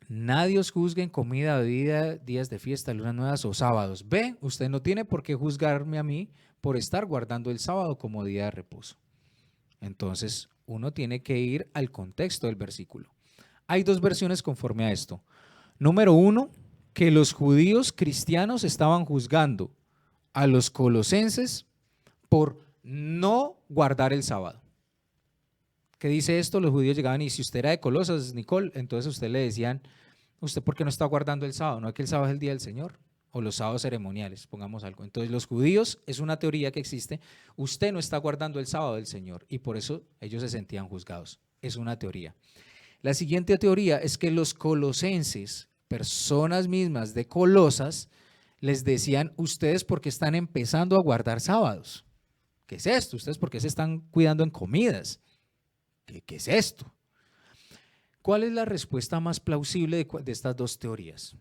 nadie os juzgue en comida, bebida, días de fiesta, lunas nuevas o sábados. Ve, usted no tiene por qué juzgarme a mí por estar guardando el sábado como día de reposo. Entonces, uno tiene que ir al contexto del versículo. Hay dos versiones conforme a esto. Número uno, que los judíos cristianos estaban juzgando a los colosenses por no guardar el sábado. ¿Qué dice esto? Los judíos llegaban y si usted era de Colosas, Nicole, entonces a usted le decían, ¿usted por qué no está guardando el sábado? ¿No es que el sábado es el día del Señor? O los sábados ceremoniales, pongamos algo. Entonces los judíos, es una teoría que existe, usted no está guardando el sábado del Señor y por eso ellos se sentían juzgados. Es una teoría. La siguiente teoría es que los colosenses, personas mismas de Colosas, les decían, ustedes por qué están empezando a guardar sábados. ¿Qué es esto? ¿Ustedes por qué se están cuidando en comidas? ¿Qué es esto? ¿Cuál es la respuesta más plausible de estas dos teorías?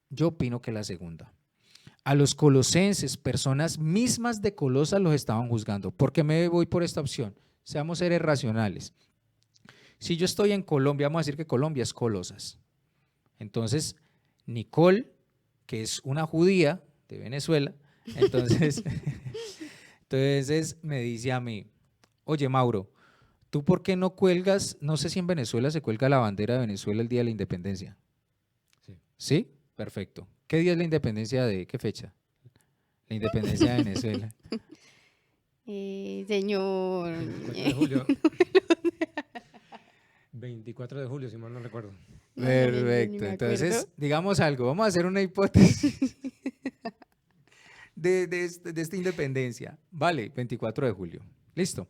Yo opino que la segunda. A los colosenses, personas mismas de Colosas los estaban juzgando. ¿Por qué me voy por esta opción? Seamos seres racionales. Si yo estoy en Colombia, vamos a decir que Colombia es Colosas. Entonces, Nicole, que es una judía de Venezuela, entonces me dice a mí, oye Mauro, ¿tú por qué no cuelgas? No sé si en Venezuela se cuelga la bandera de Venezuela el día de la independencia. Sí. ¿Sí? Perfecto. ¿Qué día es la independencia de qué fecha? La independencia de Venezuela. Señor. 24 de julio. 24 de julio, si mal no recuerdo. No, ni me Perfecto. Entonces, acuerdo. digamos algo, vamos a hacer una hipótesis de esta independencia. Vale, 24 de julio. Listo.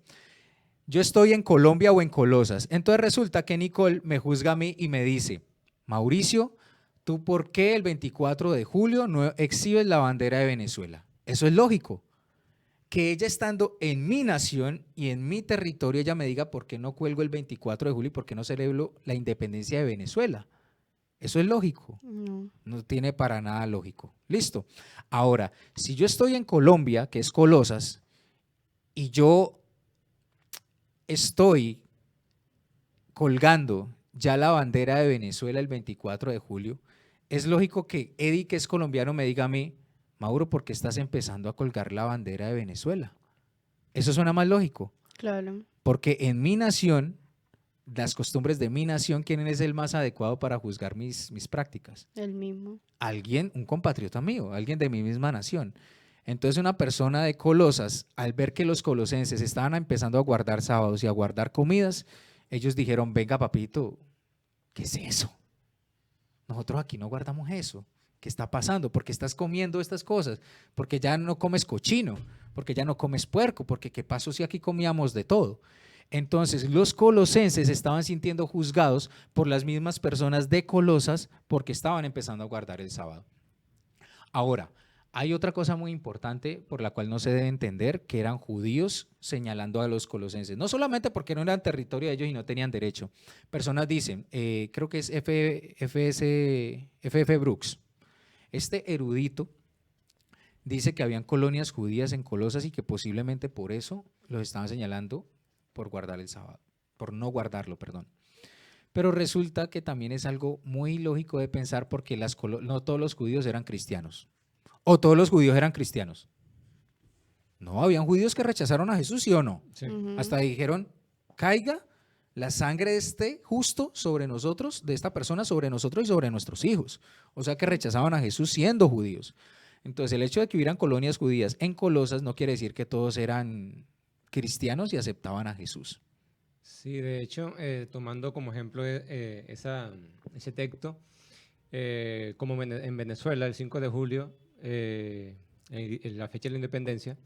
Yo estoy en Colombia o en Colosas. Entonces resulta que Nicole me juzga a mí y me dice, Mauricio, ¿tú por qué el 24 de julio no exhibes la bandera de Venezuela? Eso es lógico. Que ella estando en mi nación y en mi territorio, ella me diga por qué no cuelgo el 24 de julio y por qué no celebro la independencia de Venezuela. Eso es lógico. No. No tiene para nada lógico. Listo. Ahora, si yo estoy en Colombia, que es Colosas, y yo estoy colgando ya la bandera de Venezuela el 24 de julio, es lógico que Eddie, que es colombiano, me diga a mí, Mauro, ¿por qué estás empezando a colgar la bandera de Venezuela? Eso suena más lógico, Claro. porque en mi nación, las costumbres de mi nación, ¿quién es el más adecuado para juzgar mis prácticas? El mismo. Alguien, un compatriota mío, alguien de mi misma nación. Entonces una persona de Colosas, al ver que los colosenses estaban empezando a guardar sábados y a guardar comidas, ellos dijeron, venga papito, ¿qué es eso? Nosotros aquí no guardamos eso. ¿Qué está pasando? ¿Por qué estás comiendo estas cosas? Porque ya no comes cochino, porque ya no comes puerco, porque ¿qué pasó si aquí comíamos de todo? Entonces los colosenses estaban sintiendo juzgados por las mismas personas de Colosas porque estaban empezando a guardar el sábado. Ahora, hay otra cosa muy importante por la cual no se debe entender, que eran judíos señalando a los colosenses, no solamente porque no eran territorio de ellos y no tenían derecho. Personas dicen, creo que es F.F. Brooks, este erudito dice que habían colonias judías en Colosas y que posiblemente por eso los estaban señalando por guardar el sábado, por no guardarlo, perdón. Pero resulta que también es algo muy lógico de pensar porque no todos los judíos eran cristianos. ¿O todos los judíos eran cristianos? No, habían judíos que rechazaron a Jesús, ¿sí o no? Sí. Ujú. Hasta dijeron, caiga la sangre de este justo sobre nosotros, de esta persona sobre nosotros y sobre nuestros hijos. O sea que rechazaban a Jesús siendo judíos. Entonces el hecho de que hubieran colonias judías en Colosas no quiere decir que todos eran cristianos y aceptaban a Jesús. Sí, de hecho, tomando como ejemplo ese texto, como en Venezuela, el 5 de julio, en la fecha de la independencia,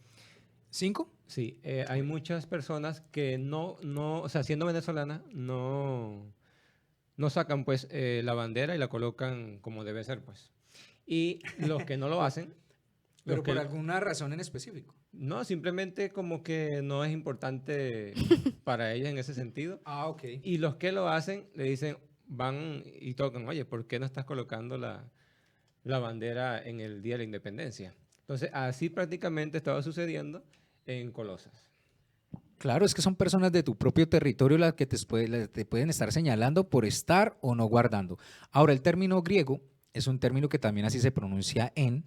¿5? sí, hay muchas personas que o sea, siendo venezolanas, no sacan pues la bandera y la colocan como debe ser, pues. Y los que no lo hacen, Pero los que, por alguna razón en específico. no, simplemente como que no es importante para ellos en ese sentido. Ah, ok. Y los que lo hacen le dicen, van y tocan, oye, ¿por qué no estás colocando la bandera en el Día de la Independencia? Entonces, así prácticamente estaba sucediendo en Colosas. Claro, es que son personas de tu propio territorio las que te pueden estar señalando por estar o no guardando. Ahora, el término griego es un término que también así se pronuncia en,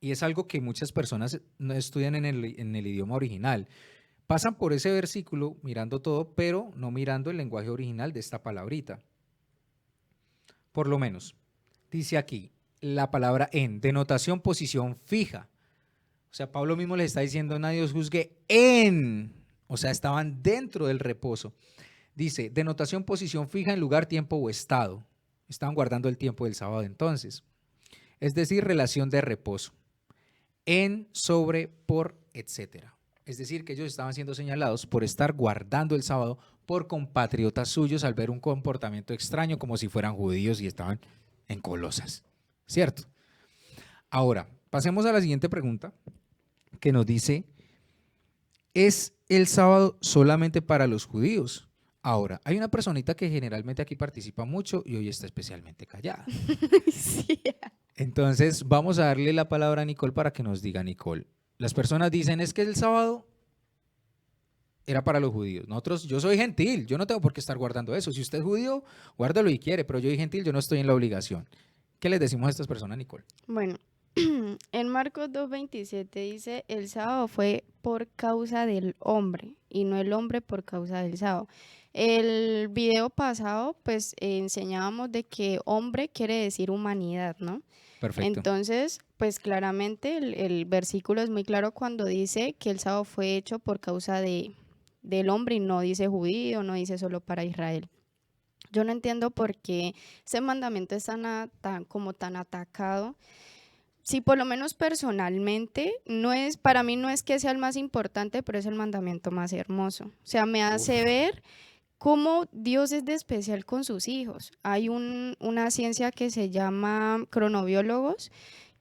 y es algo que muchas personas no estudian en el idioma original. Pasan por ese versículo mirando todo, pero no mirando el lenguaje original de esta palabrita. Por lo menos, dice aquí la palabra en, denotación posición fija. O sea, Pablo mismo les está diciendo, nadie os juzgue en, o sea, estaban dentro del reposo. Dice, denotación posición fija en lugar, tiempo o estado. Estaban guardando el tiempo del sábado entonces. Es decir, relación de reposo. En, sobre, por, etcétera. Es decir, que ellos estaban siendo señalados por estar guardando el sábado por compatriotas suyos al ver un comportamiento extraño como si fueran judíos y estaban en Colosas. ¿Cierto? Ahora, pasemos a la siguiente pregunta que nos dice, ¿es el sábado solamente para los judíos? Ahora, hay una personita que generalmente aquí participa mucho y hoy está especialmente callada. Sí. Entonces, vamos a darle la palabra a Nicole para que nos diga, Nicole. Las personas dicen, es que el sábado era para los judíos. Nosotros, yo soy gentil, yo no tengo por qué estar guardando eso. Si usted es judío, guárdalo y quiere, pero yo soy gentil, yo no estoy en la obligación. ¿Qué les decimos a estas personas, Nicole? Bueno, en Marcos 2:27 dice, el sábado fue por causa del hombre y no el hombre por causa del sábado. El video pasado, pues enseñábamos de que hombre quiere decir humanidad, ¿no? Perfecto. Entonces, pues claramente el versículo es muy claro cuando dice que el sábado fue hecho por causa del hombre y no dice judío, no dice solo para Israel. Yo no entiendo por qué ese mandamiento es como tan atacado. Si por lo menos personalmente, para mí no es que sea el más importante, pero es el mandamiento más hermoso. O sea, me hace ver cómo Dios es de especial con sus hijos. Hay una ciencia que se llama cronobiólogos,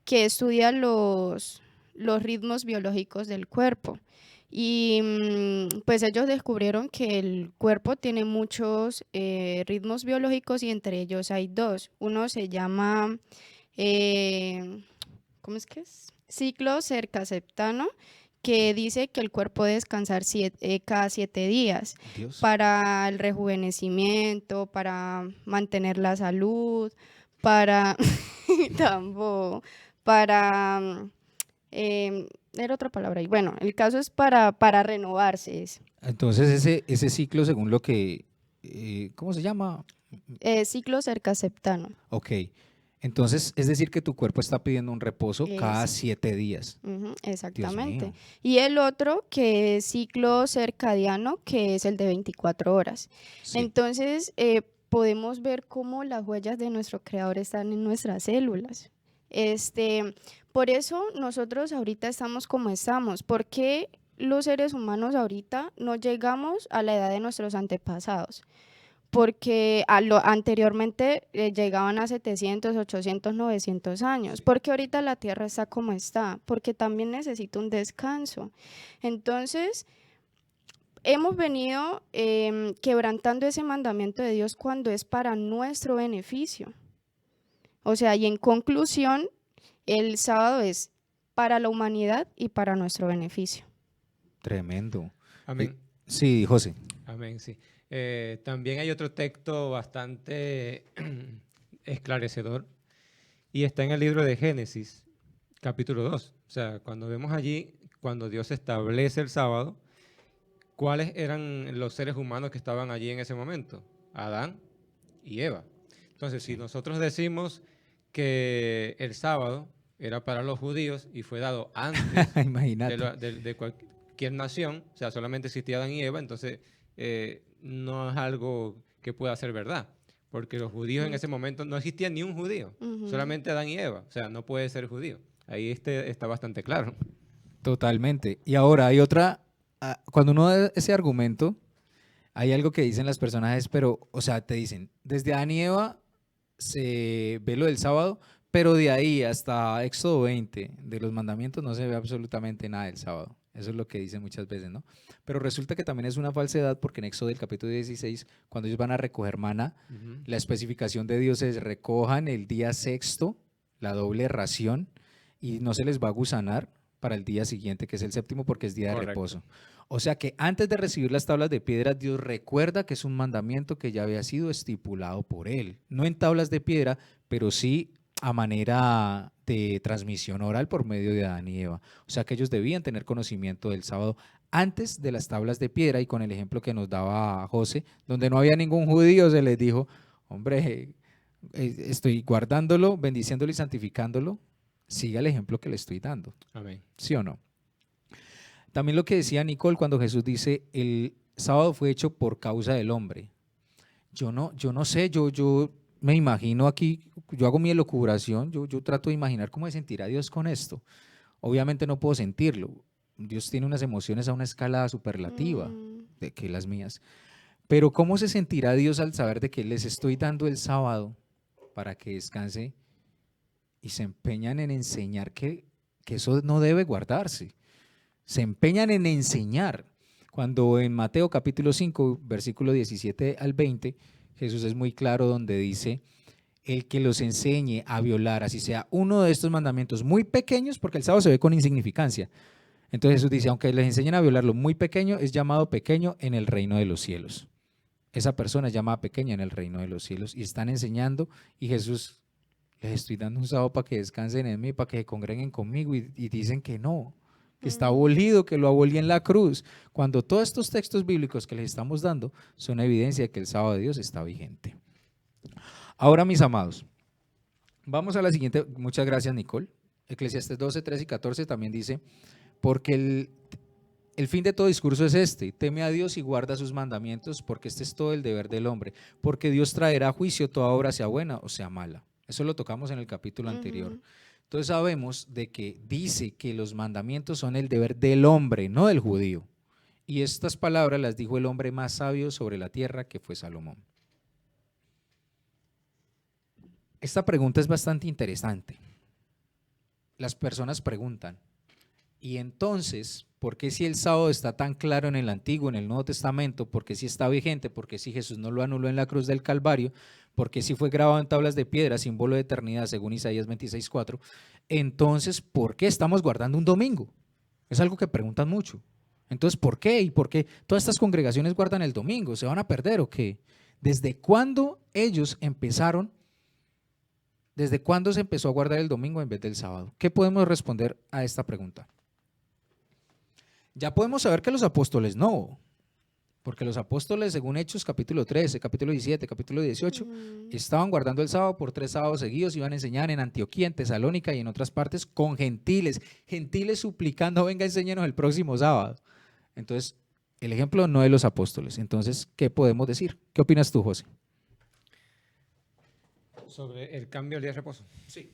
que estudia los ritmos biológicos del cuerpo. Y pues ellos descubrieron que el cuerpo tiene muchos ritmos biológicos y entre ellos hay dos. Uno se llama, ¿cómo es que es? Ciclo circaseptano, que dice que el cuerpo debe descansar cada 7 días Dios. para el rejuvenecimiento, para mantener la salud, tampoco, para era otra palabra. Y bueno, el caso es para renovarse. Entonces, ese ciclo, según lo que, ¿cómo se llama? Ciclo circaseptano. Ok. Entonces, es decir que tu cuerpo está pidiendo un reposo cada 7 días. Ujú, Dios exactamente. mío. Y el otro que es ciclo circadiano, que es el de 24 horas. Sí. Entonces, podemos ver cómo las huellas de nuestro creador están en nuestras células. Por eso nosotros ahorita estamos como estamos. ¿Por qué los seres humanos ahorita no llegamos a la edad de nuestros antepasados? Porque anteriormente llegaban a 700, 800, 900 años. Porque ahorita la Tierra está como está. Porque también necesita un descanso. Entonces, hemos venido quebrantando ese mandamiento de Dios cuando es para nuestro beneficio. O sea, y en conclusión, el sábado es para la humanidad y para nuestro beneficio. Tremendo. Amén. Sí, José. Amén, sí. También hay otro texto bastante esclarecedor y está en el libro de Génesis, capítulo 2. O sea, cuando vemos allí, cuando Dios establece el sábado, ¿cuáles eran los seres humanos que estaban allí en ese momento? Adán y Eva. Entonces, si nosotros decimos que el sábado era para los judíos y fue dado antes Imagínate. cualquier nación, o sea, solamente existía Adán y Eva, entonces no es algo que pueda ser verdad, porque los judíos en ese momento no existía ni un judío, Ujú. solamente Adán y Eva, o sea, no puede ser judío. Ahí está bastante claro. Totalmente. Y ahora hay otra, cuando uno da ese argumento, hay algo que dicen las personajes, pero, o sea, te dicen, desde Adán y Eva se ve lo del sábado, pero de ahí hasta Éxodo 20, de los mandamientos, no se ve absolutamente nada del sábado. Eso es lo que dicen muchas veces, ¿no? Pero resulta que también es una falsedad porque en Éxodo del capítulo 16, cuando ellos van a recoger maná, Ujú. la especificación de Dios es recojan el día sexto, la doble ración, y no se les va a gusanar para el día siguiente, que es el séptimo, porque es día de Correcto. reposo. O sea que antes de recibir las tablas de piedra, Dios recuerda que es un mandamiento que ya había sido estipulado por Él. No en tablas de piedra, pero sí a manera de transmisión oral por medio de Adán y Eva. O sea que ellos debían tener conocimiento del sábado antes de las tablas de piedra, y con el ejemplo que nos daba José, donde no había ningún judío, se les dijo, hombre, estoy guardándolo, bendiciéndolo y santificándolo, siga el ejemplo que le estoy dando. Amén. ¿Sí o no? También lo que decía Nicole cuando Jesús dice, el sábado fue hecho por causa del hombre. Yo no sé, yo me imagino aquí, yo hago mi elucubración, yo trato de imaginar cómo se sentirá Dios con esto. Obviamente no puedo sentirlo. Dios tiene unas emociones a una escala superlativa de que las mías. Pero ¿cómo se sentirá Dios al saber de que les estoy dando el sábado para que descanse y se empeñan en enseñar que eso no debe guardarse? Se empeñan en enseñar. Cuando en Mateo capítulo 5, versículo 17 al 20, Jesús es muy claro donde dice, el que los enseñe a violar, así sea uno de estos mandamientos muy pequeños, porque el sábado se ve con insignificancia. Entonces Jesús dice, aunque les enseñen a violar lo muy pequeño, es llamado pequeño en el reino de los cielos. Esa persona es llamada pequeña en el reino de los cielos y están enseñando, y Jesús, les estoy dando un sábado para que descansen en mí, para que se congreguen conmigo, y dicen que no, que está abolido, que lo abolí en la cruz, cuando todos estos textos bíblicos que les estamos dando son evidencia de que el sábado de Dios está vigente. Ahora, mis amados, vamos a la siguiente. Muchas gracias, Nicole. Eclesiastés 12, 13 y 14 también dice, porque el fin de todo discurso es este, teme a Dios y guarda sus mandamientos, porque este es todo el deber del hombre, porque Dios traerá a juicio toda obra, sea buena o sea mala. Eso lo tocamos en el capítulo anterior. Entonces sabemos de que dice que los mandamientos son el deber del hombre, no del judío. Y estas palabras las dijo el hombre más sabio sobre la tierra, que fue Salomón. Esta pregunta es bastante interesante. Las personas preguntan, y entonces, ¿por qué si el sábado está tan claro en el Antiguo, en el Nuevo Testamento? ¿Por qué si está vigente? ¿Por qué si Jesús no lo anuló en la cruz del Calvario? ¿Por qué si fue grabado en tablas de piedra, símbolo de eternidad, según Isaías 26:4? Entonces, ¿por qué estamos guardando un domingo? Es algo que preguntan mucho. Entonces, ¿por qué? ¿Y por qué todas estas congregaciones guardan el domingo? ¿Se van a perder o qué? ¿Desde cuándo ellos empezaron? ¿Desde cuándo se empezó a guardar el domingo en vez del sábado? ¿Qué podemos responder a esta pregunta? Ya podemos saber que los apóstoles no, porque los apóstoles, según Hechos capítulo 13, capítulo 17, capítulo 18, estaban guardando el sábado por 3 sábados seguidos, iban a enseñar en Antioquía, en Tesalónica y en otras partes con gentiles suplicando, venga, enséñenos el próximo sábado. Entonces, el ejemplo no de los apóstoles. Entonces, ¿qué podemos decir? ¿Qué opinas tú, José? Sobre el cambio del día de reposo. Sí.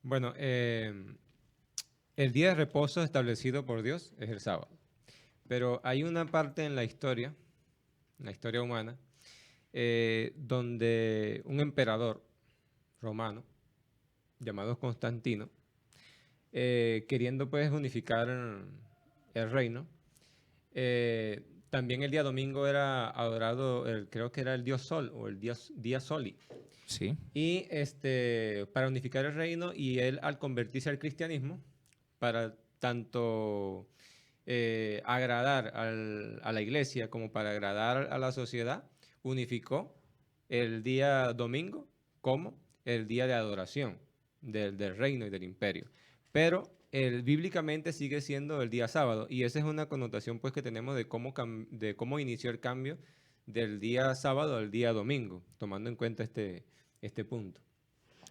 Bueno, el día de reposo establecido por Dios es el sábado. Pero hay una parte en la historia humana, donde un emperador romano, llamado Constantino, queriendo pues unificar el reino, también el día domingo era adorado, creo que era el dios Sol o el día Soli. Sí. Y para unificar el reino, y él al convertirse al cristianismo, para tanto agradar a la iglesia como para agradar a la sociedad, unificó el día domingo como el día de adoración del reino y del imperio. Pero bíblicamente sigue siendo el día sábado, y esa es una connotación pues que tenemos de cómo inició el cambio del día sábado al día domingo, tomando en cuenta este punto.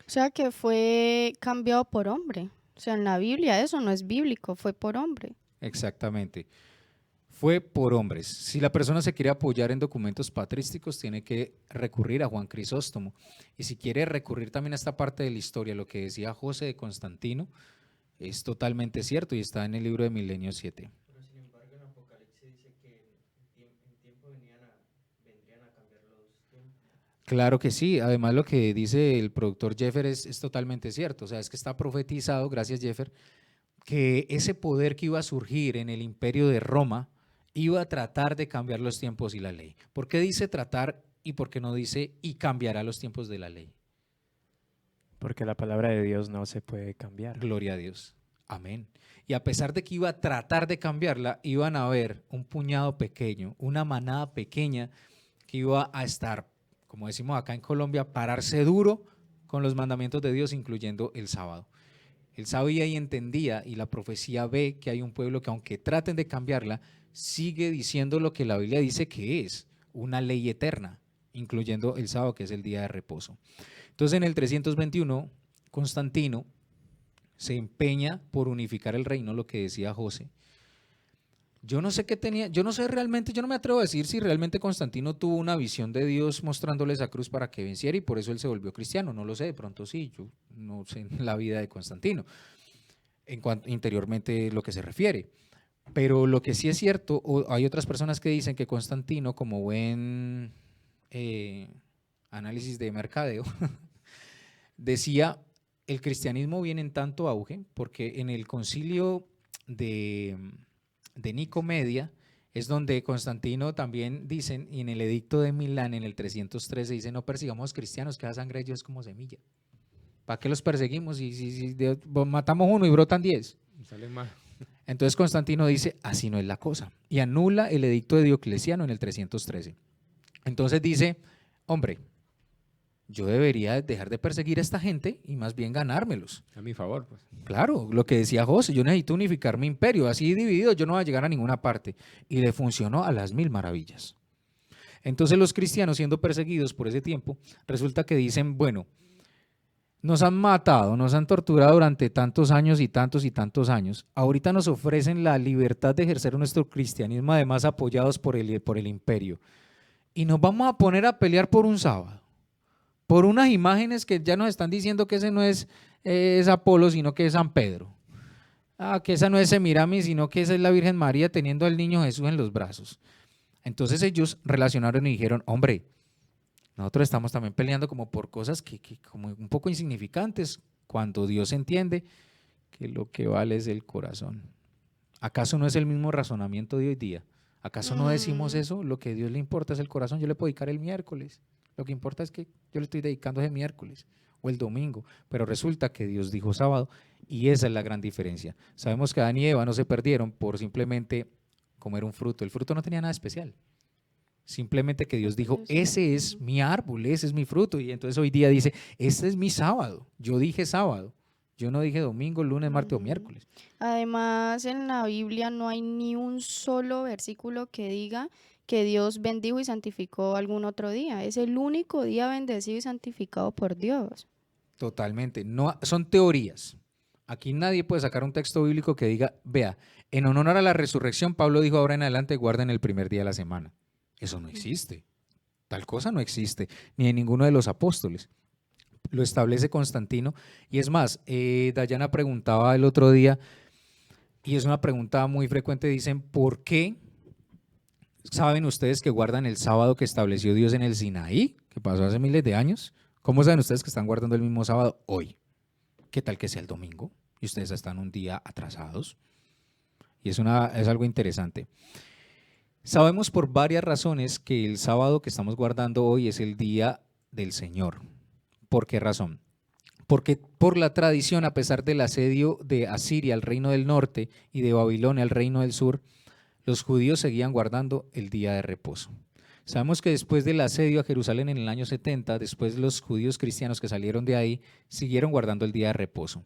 O sea que fue cambiado por hombre. O sea, en la Biblia eso no es bíblico, fue por hombre. Exactamente. Fue por hombres. Si la persona se quiere apoyar en documentos patrísticos, tiene que recurrir a Juan Crisóstomo. Y si quiere recurrir también a esta parte de la historia, lo que decía José de Constantino, es totalmente cierto y está en el libro de Milenio 7. Pero sin embargo en Apocalipsis dice que en tiempo vendrían a cambiar los tiempos. Claro que sí, además lo que dice el productor Jeffer es totalmente cierto, o sea, es que está profetizado, gracias Jeffer, que ese poder que iba a surgir en el imperio de Roma iba a tratar de cambiar los tiempos y la ley. ¿Por qué dice tratar y por qué no dice y cambiará los tiempos de la ley? Porque la palabra de Dios no se puede cambiar. Gloria a Dios. Amén. Y a pesar de que iba a tratar de cambiarla, iban a haber un puñado pequeño, una manada pequeña que iba a estar, como decimos acá en Colombia, pararse duro con los mandamientos de Dios, incluyendo el sábado. Él sabía y entendía, y la profecía ve que hay un pueblo que aunque traten de cambiarla, sigue diciendo lo que la Biblia dice que es una ley eterna, incluyendo el sábado, que es el día de reposo. Entonces en el 321, Constantino se empeña por unificar el reino, lo que decía José. Yo no sé qué tenía, yo no sé realmente, yo no me atrevo a decir si realmente Constantino tuvo una visión de Dios mostrándole esa cruz para que venciera y por eso él se volvió cristiano, no lo sé, de pronto sí, yo no sé la vida de Constantino, en cuanto interiormente lo que se refiere. Pero lo que sí es cierto, hay otras personas que dicen que Constantino, como buen análisis de mercadeo, decía, el cristianismo viene en tanto auge, porque en el concilio de Nicomedia es donde Constantino también dicen, y en el edicto de Milán, en el 313, dice, no persigamos cristianos, que la sangre de Dios es como semilla. ¿Para qué los perseguimos? Si matamos uno y brotan 10. Sale más. Entonces Constantino dice, así no es la cosa, y anula el edicto de Diocleciano en el 313. Entonces dice, hombre, yo debería dejar de perseguir a esta gente y más bien ganármelos. A mi favor, pues. Claro, lo que decía José, yo necesito unificar mi imperio, así dividido yo no voy a llegar a ninguna parte. Y le funcionó a las 1000 maravillas. Entonces los cristianos, siendo perseguidos por ese tiempo, resulta que dicen, bueno, nos han matado, nos han torturado durante tantos años y tantos años. Ahorita nos ofrecen la libertad de ejercer nuestro cristianismo, además apoyados por el imperio. Y nos vamos a poner a pelear por un sábado, por unas imágenes que ya nos están diciendo que ese no es Apolo, sino que es San Pedro. Que esa no es Semiramis, sino que esa es la Virgen María teniendo al niño Jesús en los brazos. Entonces ellos relacionaron y dijeron, hombre, nosotros estamos también peleando como por cosas que como un poco insignificantes, cuando Dios entiende que lo que vale es el corazón. ¿Acaso no es el mismo razonamiento de hoy día? ¿Acaso no decimos eso? Lo que a Dios le importa es el corazón. Yo le puedo dedicar el miércoles. Lo que importa es que yo le estoy dedicando ese miércoles o el domingo. Pero resulta que Dios dijo sábado y esa es la gran diferencia. Sabemos que Adán y Eva no se perdieron por simplemente comer un fruto. El fruto no tenía nada especial. Simplemente que Dios dijo, ese es mi árbol, ese es mi fruto. Y entonces hoy día dice, este es mi sábado. Yo dije sábado. Yo no dije domingo, lunes, martes o miércoles. Además, en la Biblia no hay ni un solo versículo que diga que Dios bendijo y santificó algún otro día. Es el único día bendecido y santificado por Dios. Totalmente. No, son teorías. Aquí nadie puede sacar un texto bíblico que diga, vea, en honor a la resurrección, Pablo dijo ahora en adelante, guarden el primer día de la semana. Eso no existe. Tal cosa no existe, ni en ninguno de los apóstoles. Lo establece Constantino. Y es más, Dayana preguntaba el otro día, y es una pregunta muy frecuente, dicen, ¿por qué saben ustedes que guardan el sábado que estableció Dios en el Sinaí, que pasó hace miles de años? ¿Cómo saben ustedes que están guardando el mismo sábado hoy? ¿Qué tal que sea el domingo? Y ustedes están un día atrasados. Y es algo interesante. Sabemos por varias razones que el sábado que estamos guardando hoy es el día del Señor. ¿Por qué razón? Porque por la tradición, a pesar del asedio de Asiria al reino del norte y de Babilonia al reino del sur, los judíos seguían guardando el día de reposo. Sabemos que después del asedio a Jerusalén en el año 70, después los judíos cristianos que salieron de ahí siguieron guardando el día de reposo.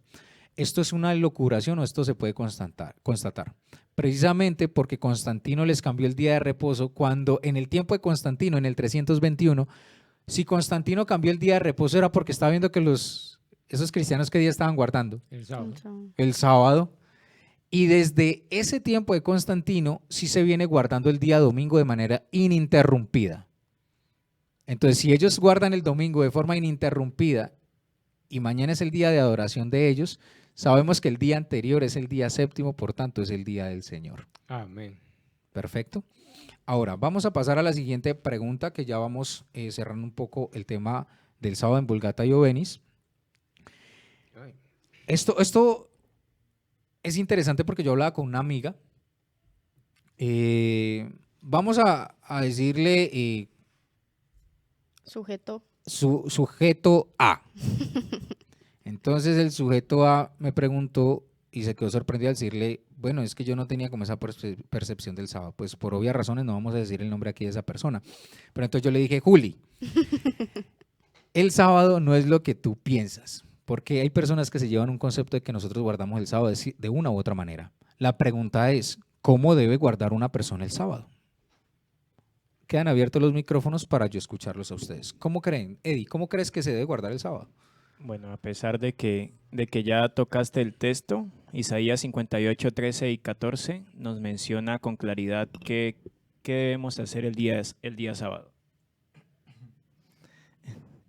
¿Esto es una locuración o esto se puede constatar? Precisamente porque Constantino les cambió el día de reposo cuando en el tiempo de Constantino, en el 321, si Constantino cambió el día de reposo era porque estaba viendo que esos cristianos ¿qué día estaban guardando? El sábado. El sábado. Y desde ese tiempo de Constantino sí se viene guardando el día domingo de manera ininterrumpida. Entonces, si ellos guardan el domingo de forma ininterrumpida y mañana es el día de adoración de ellos, sabemos que el día anterior es el día séptimo, por tanto es el día del Señor. Amén. Perfecto. Ahora, vamos a pasar a la siguiente pregunta, que ya vamos cerrando un poco el tema del sábado en Vulgata y Ovenis. Ay. Esto es interesante porque yo hablaba con una amiga. Vamos a decirle Sujeto. sujeto A. Entonces el sujeto A me preguntó y se quedó sorprendido al decirle, bueno, es que yo no tenía como esa percepción del sábado. Pues por obvias razones no vamos a decir el nombre aquí de esa persona. Pero entonces yo le dije, Juli, el sábado no es lo que tú piensas, porque hay personas que se llevan un concepto de que nosotros guardamos el sábado de una u otra manera. La pregunta es, ¿cómo debe guardar una persona el sábado? Quedan abiertos los micrófonos para yo escucharlos a ustedes. ¿Cómo creen? Eddie, ¿cómo crees que se debe guardar el sábado? Bueno, a pesar de que ya tocaste el texto, Isaías 58, 13 y 14 nos menciona con claridad qué debemos hacer el día sábado.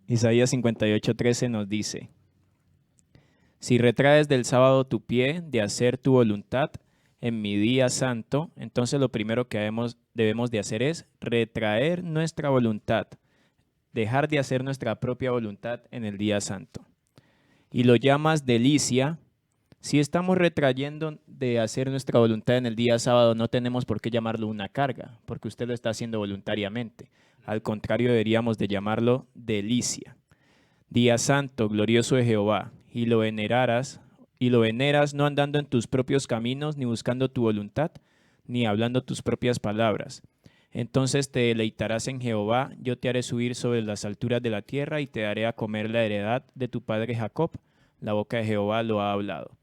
Isaías 58, 13 nos dice, si retraes del sábado tu pie de hacer tu voluntad en mi día santo, entonces lo primero que debemos de hacer es retraer nuestra voluntad, dejar de hacer nuestra propia voluntad en el día santo. Y lo llamas delicia. Si estamos retrayendo de hacer nuestra voluntad en el día sábado, no tenemos por qué llamarlo una carga, porque usted lo está haciendo voluntariamente. Al contrario, deberíamos de llamarlo delicia. Día santo, glorioso de Jehová, y lo veneras no andando en tus propios caminos, ni buscando tu voluntad, ni hablando tus propias palabras. Entonces te deleitarás en Jehová, yo te haré subir sobre las alturas de la tierra y te daré a comer la heredad de tu padre Jacob. La boca de Jehová lo ha hablado.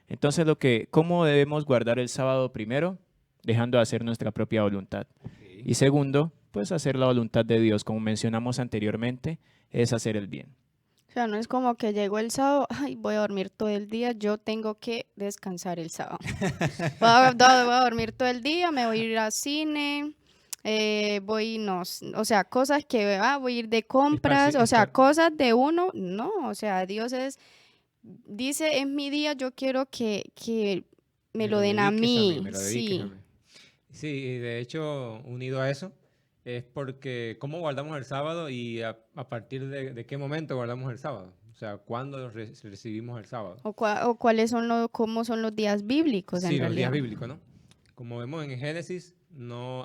Entonces, ¿cómo debemos guardar el sábado? Primero, dejando de hacer nuestra propia voluntad. Y segundo, pues hacer la voluntad de Dios, como mencionamos anteriormente, es hacer el bien. O sea, no es como que llegó el sábado, ay, voy a dormir todo el día, yo tengo que descansar el sábado. Voy a dormir todo el día, me voy a ir al cine, o sea, cosas que, voy a ir de compras, o sea, cosas de uno, no, o sea, Dios dice, es mi día, yo quiero que me lo den a mí, me lo dediques sí. a mí. Sí, y de hecho, unido a eso, es porque cómo guardamos el sábado y a partir de qué momento guardamos el sábado. O sea, ¿cuándo recibimos el sábado? O cómo son los días bíblicos en Sí, los realidad. días bíblicos, ¿no? Como vemos en Génesis,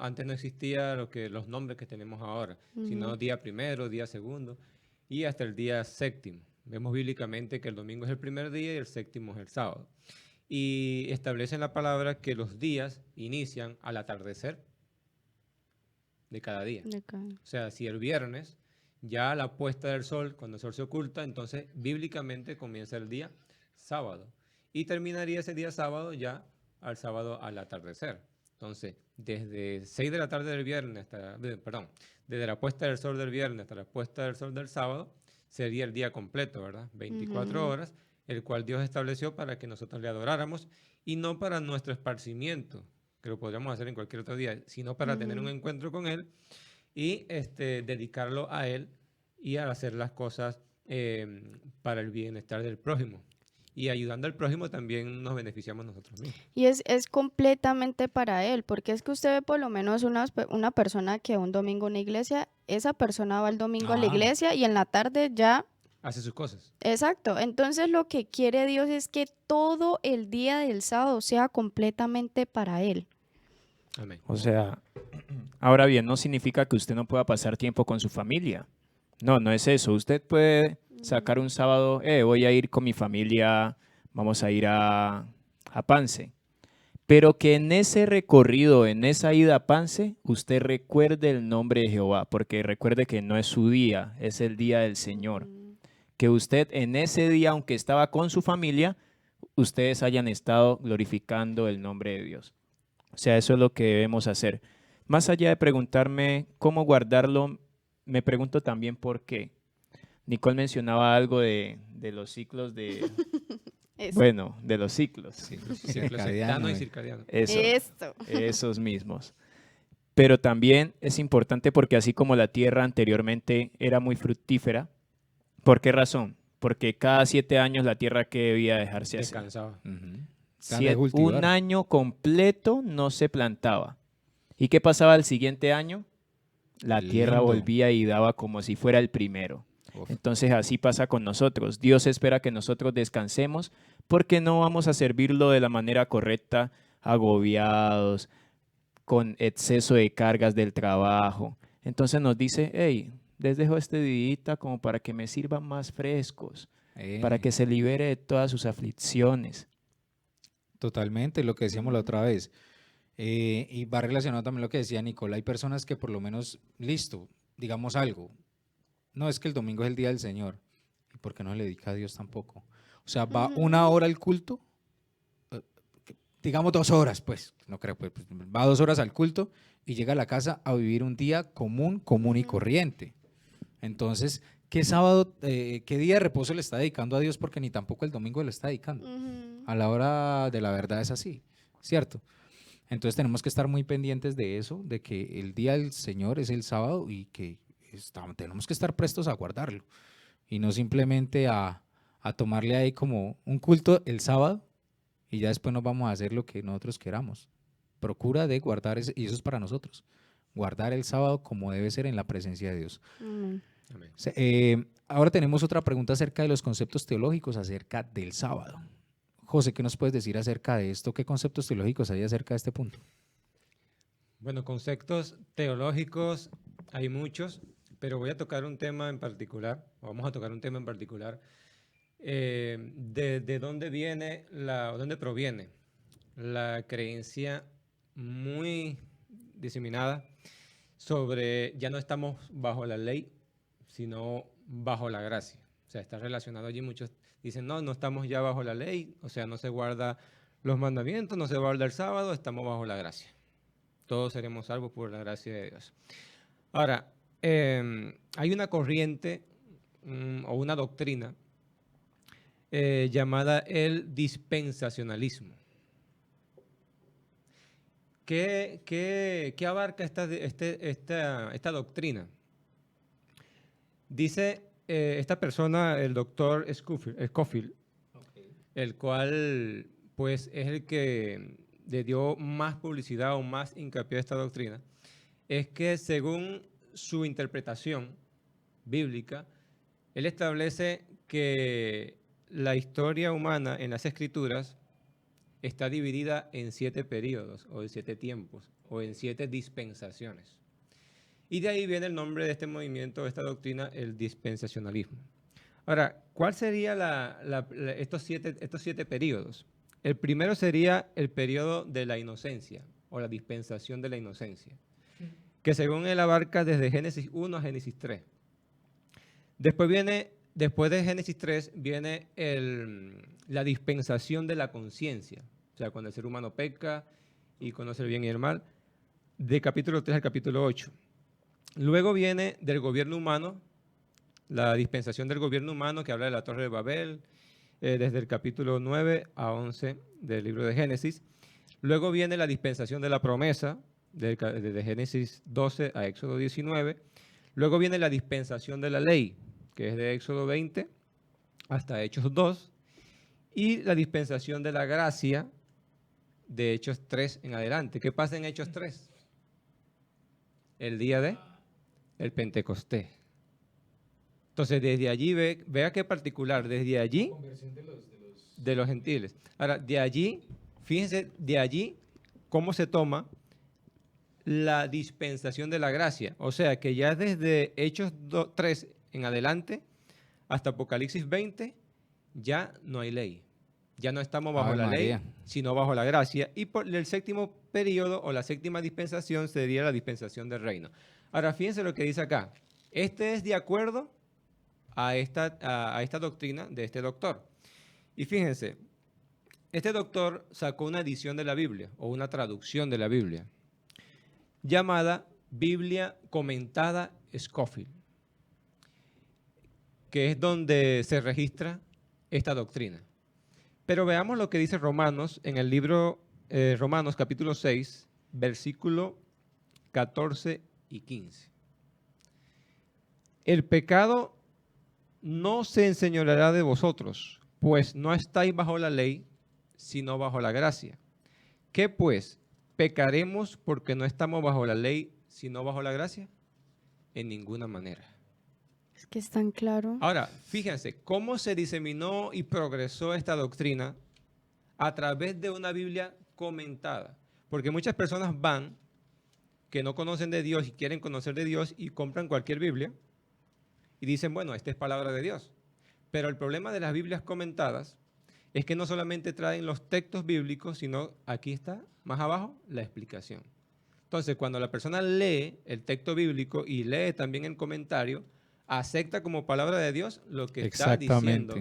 antes no existía los nombres que tenemos ahora, sino día primero, día segundo y hasta el día séptimo. Vemos bíblicamente que el domingo es el primer día y el séptimo es el sábado. Y establece en la palabra que los días inician al atardecer de cada día. O sea, si el viernes, ya a la puesta del sol, cuando el sol se oculta, entonces bíblicamente comienza el día sábado. Y terminaría ese día sábado ya al sábado al atardecer. Entonces, desde 6 de la tarde del viernes desde la puesta del sol del viernes hasta la puesta del sol del sábado, sería el día completo, ¿verdad? 24 horas, el cual Dios estableció para que nosotros le adoráramos y no para nuestro esparcimiento, que lo podríamos hacer en cualquier otro día, sino para tener un encuentro con Él y dedicarlo a Él y a hacer las cosas para el bienestar del prójimo. Y ayudando al prójimo también nos beneficiamos nosotros mismos. Y es completamente para él, porque es que usted ve por lo menos una persona que un domingo en una iglesia, esa persona va el domingo a la iglesia y en la tarde ya... Hace sus cosas. Exacto. Entonces lo que quiere Dios es que todo el día del sábado sea completamente para él. Amén. O sea, ahora bien, no significa que usted no pueda pasar tiempo con su familia. No, no es eso. Usted puede sacar un sábado, voy a ir con mi familia, vamos a ir a Pance. Pero que en ese recorrido, en esa ida a Pance, usted recuerde el nombre de Jehová, porque recuerde que no es su día, es el día del Señor. Que usted en ese día, aunque estaba con su familia, ustedes hayan estado glorificando el nombre de Dios. O sea, eso es lo que debemos hacer. Más allá de preguntarme cómo guardarlo, me pregunto también por qué. Nicole mencionaba algo de los ciclos de Eso. Bueno, de los ciclos. Sí, Ciclo circadiano, sectano y eh. circadiano. Eso, Esto. esos mismos. Pero también es importante porque así como la tierra anteriormente era muy fructífera, ¿por qué razón? Porque cada 7 años la tierra que debía dejarse así. Descansaba. Ujú. Dejan de Un cultivar. año completo no se plantaba. ¿Y qué pasaba el siguiente año? La tierra Lindo. volvía y daba como si fuera el primero. Uf. Entonces así pasa con nosotros. Dios espera que nosotros descansemos porque no vamos a servirlo de la manera correcta, agobiados, con exceso de cargas del trabajo. Entonces nos dice, hey, les dejo este día como para que me sirvan más frescos, para que se libere de todas sus aflicciones. Totalmente, lo que decíamos la otra vez. Y va relacionado también lo que decía Nicola. Hay personas que por lo menos, listo, digamos algo. No es que el domingo es el día del Señor. ¿Y por qué no se le dedica a Dios tampoco? O sea, va una hora al culto, eh, digamos 2 horas, pues, no creo, pues, va 2 horas al culto y llega a la casa a vivir un día común y Ujú. corriente. Entonces, ¿qué sábado, qué día de reposo le está dedicando a Dios? Porque ni tampoco el domingo le está dedicando. Ujú. A la hora de la verdad es así, ¿cierto? Entonces tenemos que estar muy pendientes de eso, de que el día del Señor es el sábado y que tenemos que estar prestos a guardarlo y no simplemente a tomarle ahí como un culto el sábado y ya después nos vamos a hacer lo que nosotros queramos. Procura de guardar, y eso es para nosotros, guardar el sábado como debe ser en la presencia de Dios. Amén. Amén. Ahora tenemos otra pregunta acerca de los conceptos teológicos acerca del sábado. José, ¿qué nos puedes decir acerca de esto? ¿Qué conceptos teológicos hay acerca de este punto? Bueno, conceptos teológicos hay muchos, pero voy a tocar un tema en particular, o vamos a tocar un tema en particular, de dónde viene o dónde proviene la creencia muy diseminada sobre ya no estamos bajo la ley, sino bajo la gracia. O sea, está relacionado allí. Muchos dicen, no, no estamos ya bajo la ley, o sea, no se guarda los mandamientos, no se guarda el sábado, estamos bajo la gracia. Todos seremos salvos por la gracia de Dios. Ahora, hay una corriente o una doctrina llamada el dispensacionalismo. ¿Qué abarca esta doctrina? Dice esta persona, el doctor Scofield, el cual pues es el que le dio más publicidad o más hincapié a esta doctrina, es que según su interpretación bíblica, él establece que la historia humana en las Escrituras está dividida en 7 periodos, o en 7 tiempos, o en 7 dispensaciones. Y de ahí viene el nombre de este movimiento, de esta doctrina, el dispensacionalismo. Ahora, ¿cuál sería estos siete periodos? El primero sería el periodo de la inocencia, o la dispensación de la inocencia, que según él abarca desde Génesis 1 a Génesis 3. Después de Génesis 3 viene la dispensación de la conciencia, o sea, cuando el ser humano peca y conoce el bien y el mal, de capítulo 3 al capítulo 8. Luego viene del gobierno humano, la dispensación del gobierno humano que habla de la Torre de Babel, desde el capítulo 9 a 11 del libro de Génesis. Luego viene la dispensación de la promesa, desde Génesis 12 a Éxodo 19. Luego viene la dispensación de la ley, que es de Éxodo 20 hasta Hechos 2. Y la dispensación de la gracia, de Hechos 3 en adelante. ¿Qué pasa en Hechos 3? El día de el Pentecostés. Entonces, desde allí, vea qué particular, desde allí, de los gentiles. Ahora, de allí, fíjense, de allí, cómo se toma la dispensación de la gracia. O sea, que ya desde Hechos 3 en adelante, hasta Apocalipsis 20, ya no hay ley. Ya no estamos bajo Ave la María. ley, sino bajo la gracia. Y por el séptimo periodo o la séptima dispensación sería la dispensación del reino. Ahora, fíjense lo que dice acá. Este es de acuerdo a esta doctrina de este doctor. Y fíjense, este doctor sacó una edición de la Biblia o una traducción de la Biblia llamada Biblia Comentada Scofield, que es donde se registra esta doctrina. Pero veamos lo que dice Romanos en el libro Romanos capítulo 6, versículo 14 y 15. El pecado no se enseñoreará de vosotros, pues no estáis bajo la ley, sino bajo la gracia. ¿Qué pues? ¿Pecaremos porque no estamos bajo la ley, sino bajo la gracia? En ninguna manera. Es que es tan claro. Ahora, fíjense cómo se diseminó y progresó esta doctrina a través de una Biblia comentada. Porque muchas personas van que no conocen de Dios y quieren conocer de Dios y compran cualquier Biblia y dicen, bueno, esta es palabra de Dios. Pero el problema de las Biblias comentadas es que no solamente traen los textos bíblicos, sino aquí está, más abajo, la explicación. Entonces, cuando la persona lee el texto bíblico y lee también el comentario, acepta como palabra de Dios lo que está diciendo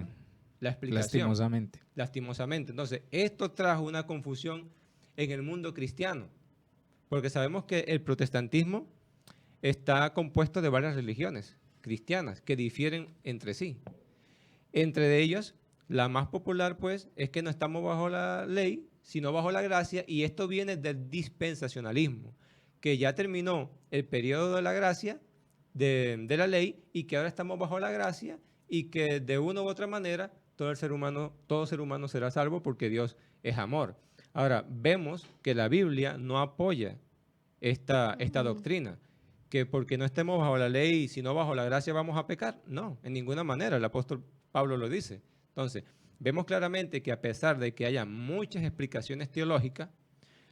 la explicación. Lastimosamente. Lastimosamente. Entonces, esto trajo una confusión en el mundo cristiano, porque sabemos que el protestantismo está compuesto de varias religiones cristianas que difieren entre sí. Entre ellas, la más popular, pues, es que no estamos bajo la ley, sino bajo la gracia, y esto viene del dispensacionalismo, que ya terminó el periodo de la gracia, de la ley, y que ahora estamos bajo la gracia, y que de una u otra manera todo ser humano será salvo porque Dios es amor. Ahora, vemos que la Biblia no apoya esta doctrina, que porque no estemos bajo la ley, sino bajo la gracia vamos a pecar. No, en ninguna manera, el apóstol Pablo lo dice. Entonces, vemos claramente que a pesar de que haya muchas explicaciones teológicas,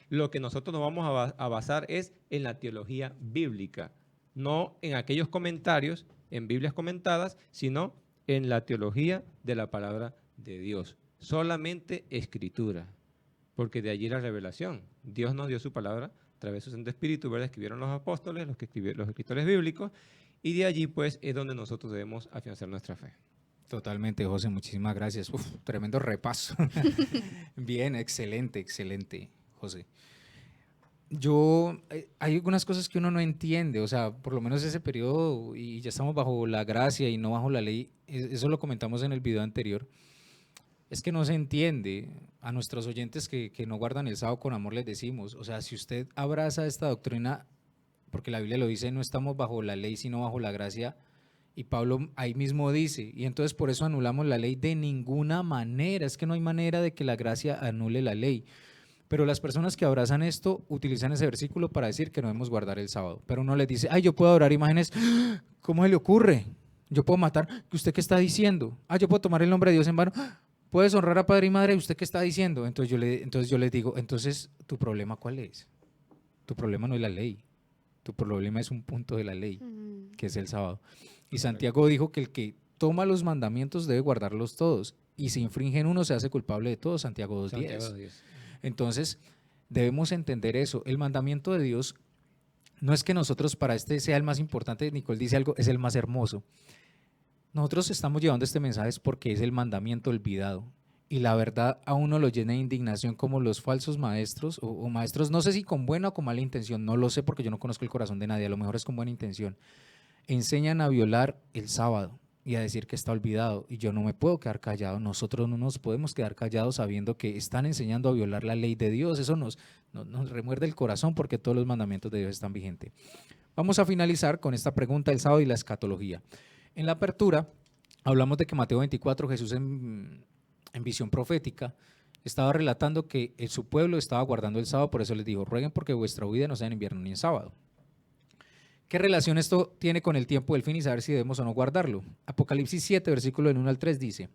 lo que nosotros nos vamos a basar es en la teología bíblica, no en aquellos comentarios, en Biblias comentadas, sino en la teología de la palabra de Dios. Solamente escritura, porque de allí la revelación. Dios nos dio su palabra a través de su Santo Espíritu, ¿verdad? Escribieron los apóstoles, los escritores bíblicos, y de allí pues es donde nosotros debemos afianzar nuestra fe. Totalmente, José, muchísimas gracias. Uf, tremendo repaso. Bien, excelente, excelente, José. Hay algunas cosas que uno no entiende, o sea, por lo menos ese periodo, y ya estamos bajo la gracia y no bajo la ley, eso lo comentamos en el video anterior, es que no se entiende. A nuestros oyentes que no guardan el sábado con amor les decimos, o sea, si usted abraza esta doctrina, porque la Biblia lo dice, no estamos bajo la ley, sino bajo la gracia, y Pablo ahí mismo dice, y entonces por eso anulamos la ley de ninguna manera, es que no hay manera de que la gracia anule la ley. Pero las personas que abrazan esto utilizan ese versículo para decir que no debemos guardar el sábado. Pero uno les dice, ay, yo puedo adorar imágenes, ¿cómo se le ocurre? Yo puedo matar, ¿usted qué está diciendo? Ah, yo puedo tomar el nombre de Dios en vano, ¿puedes honrar a padre y madre? ¿Usted qué está diciendo? Entonces yo les digo, entonces, ¿tu problema cuál es? Tu problema no es la ley, tu problema es un punto de la ley, que es el sábado. Y Santiago dijo que el que toma los mandamientos debe guardarlos todos, y si infringen uno se hace culpable de todo, Santiago 2:10. Entonces, debemos entender eso. El mandamiento de Dios no es que nosotros para este sea el más importante, Nicole dice algo, es el más hermoso. Nosotros estamos llevando este mensaje es porque es el mandamiento olvidado. Y la verdad a uno lo llena de indignación como los falsos maestros o maestros, no sé si con buena o con mala intención, no lo sé porque yo no conozco el corazón de nadie, a lo mejor es con buena intención. Enseñan a violar el sábado y a decir que está olvidado, y yo no me puedo quedar callado. Nosotros no nos podemos quedar callados sabiendo que están enseñando a violar la ley de Dios. Eso nos remuerde el corazón porque todos los mandamientos de Dios están vigentes. Vamos a finalizar con esta pregunta del sábado y la escatología. En la apertura hablamos de que Mateo 24, Jesús en visión profética estaba relatando que su pueblo estaba guardando el sábado, por eso les dijo, rueguen porque vuestra huida no sea en invierno ni en sábado. ¿Qué relación esto tiene con el tiempo del fin y saber si debemos o no guardarlo? Apocalipsis 7, versículo del 1 al 3 dice,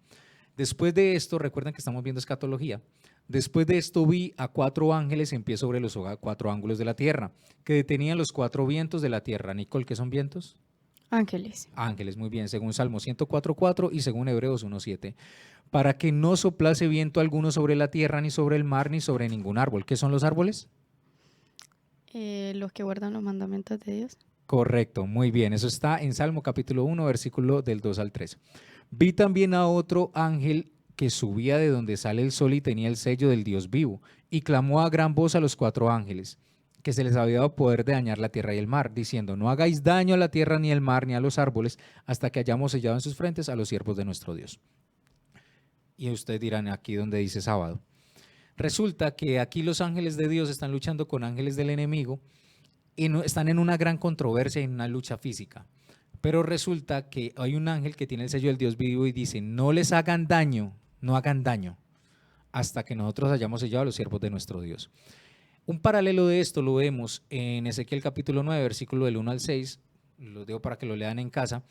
después de esto, recuerden que estamos viendo escatología, después de esto vi a 4 ángeles en pie sobre los 4 ángulos de la tierra, que detenían los 4 vientos de la tierra. Nicole, ¿qué son vientos? Ángeles. Ángeles, muy bien, según Salmo 104:4 y según Hebreos 1:7, para que no soplase viento alguno sobre la tierra, ni sobre el mar, ni sobre ningún árbol. ¿Qué son los árboles? Los que guardan los mandamientos de Dios. Correcto, muy bien, eso está en Salmo capítulo 1, versículo del 2 al 3. Vi también a otro ángel que subía de donde sale el sol y tenía el sello del Dios vivo, y clamó a gran voz a los 4 ángeles, que se les había dado poder de dañar la tierra y el mar, diciendo, no hagáis daño a la tierra, ni al mar, ni a los árboles, hasta que hayamos sellado en sus frentes a los siervos de nuestro Dios. Y ustedes dirán, aquí donde dice sábado. Resulta que aquí los ángeles de Dios están luchando con ángeles del enemigo y están en una gran controversia y en una lucha física. Pero resulta que hay un ángel que tiene el sello del Dios vivo y dice, no les hagan daño, no hagan daño, hasta que nosotros hayamos sellado a los siervos de nuestro Dios. Un paralelo de esto lo vemos en Ezequiel capítulo 9, versículo del 1 al 6, lo dejo para que lo lean en casa,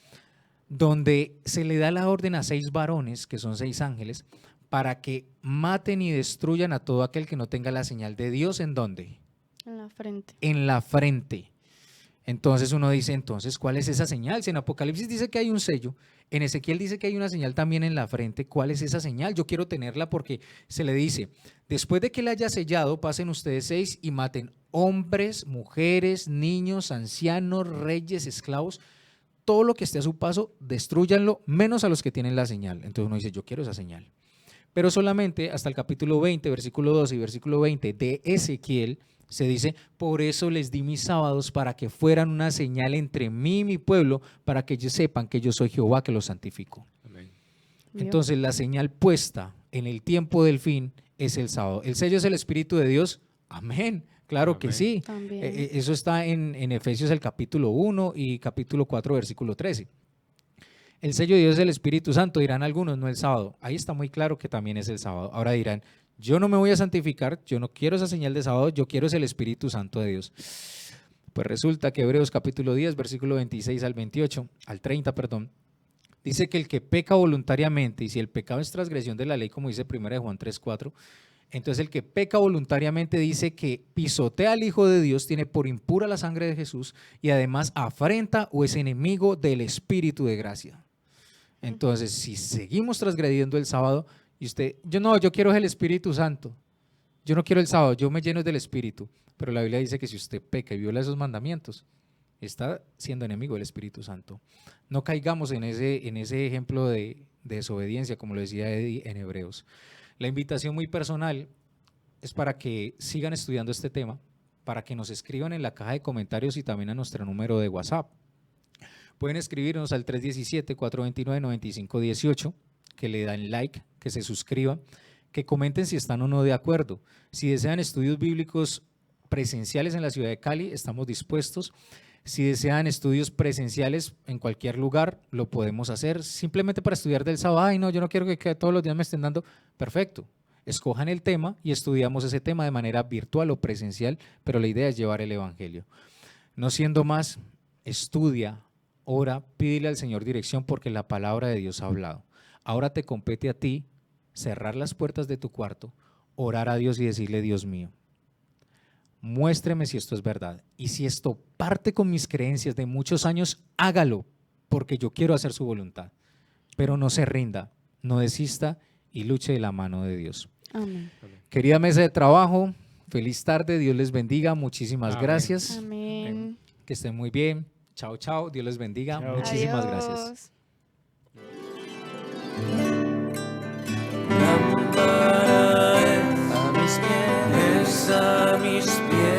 donde se le da la orden a 6 varones, que son 6 ángeles, para que maten y destruyan a todo aquel que no tenga la señal de Dios. ¿En dónde? En la frente. En la frente. Entonces uno dice, entonces, ¿cuál es esa señal? Si en Apocalipsis dice que hay un sello, en Ezequiel dice que hay una señal también en la frente, ¿cuál es esa señal? Yo quiero tenerla porque se le dice, después de que la haya sellado, pasen ustedes 6 y maten hombres, mujeres, niños, ancianos, reyes, esclavos, todo lo que esté a su paso, destrúyanlo, menos a los que tienen la señal. Entonces uno dice, yo quiero esa señal. Pero solamente hasta el capítulo 20, versículo 12 y versículo 20 de Ezequiel, se dice, por eso les di mis sábados para que fueran una señal entre mí y mi pueblo, para que ellos sepan que yo soy Jehová que los santifico. Amén. Entonces la señal puesta en el tiempo del fin es el sábado. ¿El sello es el Espíritu de Dios? Amén, claro que Amén. sí. También. Eso está en Efesios el capítulo 1 y capítulo 4, versículo 13. El sello de Dios es el Espíritu Santo, dirán algunos, no el sábado. Ahí está muy claro que también es el sábado. Ahora dirán, yo no me voy a santificar, yo no quiero esa señal de sábado, yo quiero es el Espíritu Santo de Dios. Pues resulta que Hebreos capítulo 10, versículo 26 al 28, al 30, perdón, dice que el que peca voluntariamente, y si el pecado es transgresión de la ley, como dice 1 Juan 3, 4, entonces el que peca voluntariamente dice que pisotea al Hijo de Dios, tiene por impura la sangre de Jesús y además afrenta o es enemigo del Espíritu de gracia. Entonces, si seguimos transgrediendo el sábado, y usted, yo quiero el Espíritu Santo, yo no quiero el sábado, yo me lleno del Espíritu, pero la Biblia dice que si usted peca y viola esos mandamientos, está siendo enemigo del Espíritu Santo. No caigamos en ese ejemplo de desobediencia, como lo decía Eddie en Hebreos. La invitación muy personal es para que sigan estudiando este tema, para que nos escriban en la caja de comentarios y también a nuestro número de WhatsApp. Pueden escribirnos al 317-429-9518, que le dan like, que se suscriban, que comenten si están o no de acuerdo. Si desean estudios bíblicos presenciales en la ciudad de Cali, estamos dispuestos. Si desean estudios presenciales en cualquier lugar, lo podemos hacer. Simplemente para estudiar del sábado, ay no, yo no quiero que todos los días me estén dando. Perfecto, escojan el tema y estudiamos ese tema de manera virtual o presencial, pero la idea es llevar el evangelio. No siendo más, estudia, ora, pídele al Señor dirección porque la palabra de Dios ha hablado. Ahora te compete a ti cerrar las puertas de tu cuarto, orar a Dios y decirle, Dios mío, muéstreme si esto es verdad. Y si esto parte con mis creencias de muchos años, hágalo, porque yo quiero hacer su voluntad. Pero no se rinda, no desista y luche de la mano de Dios. Amén. Querida mesa de trabajo, feliz tarde, Dios les bendiga, muchísimas Amén. gracias. Amén. Que estén muy bien. Chao, chao, Dios les bendiga, Chao. muchísimas gracias. Adiós. Lámpara es a mis pies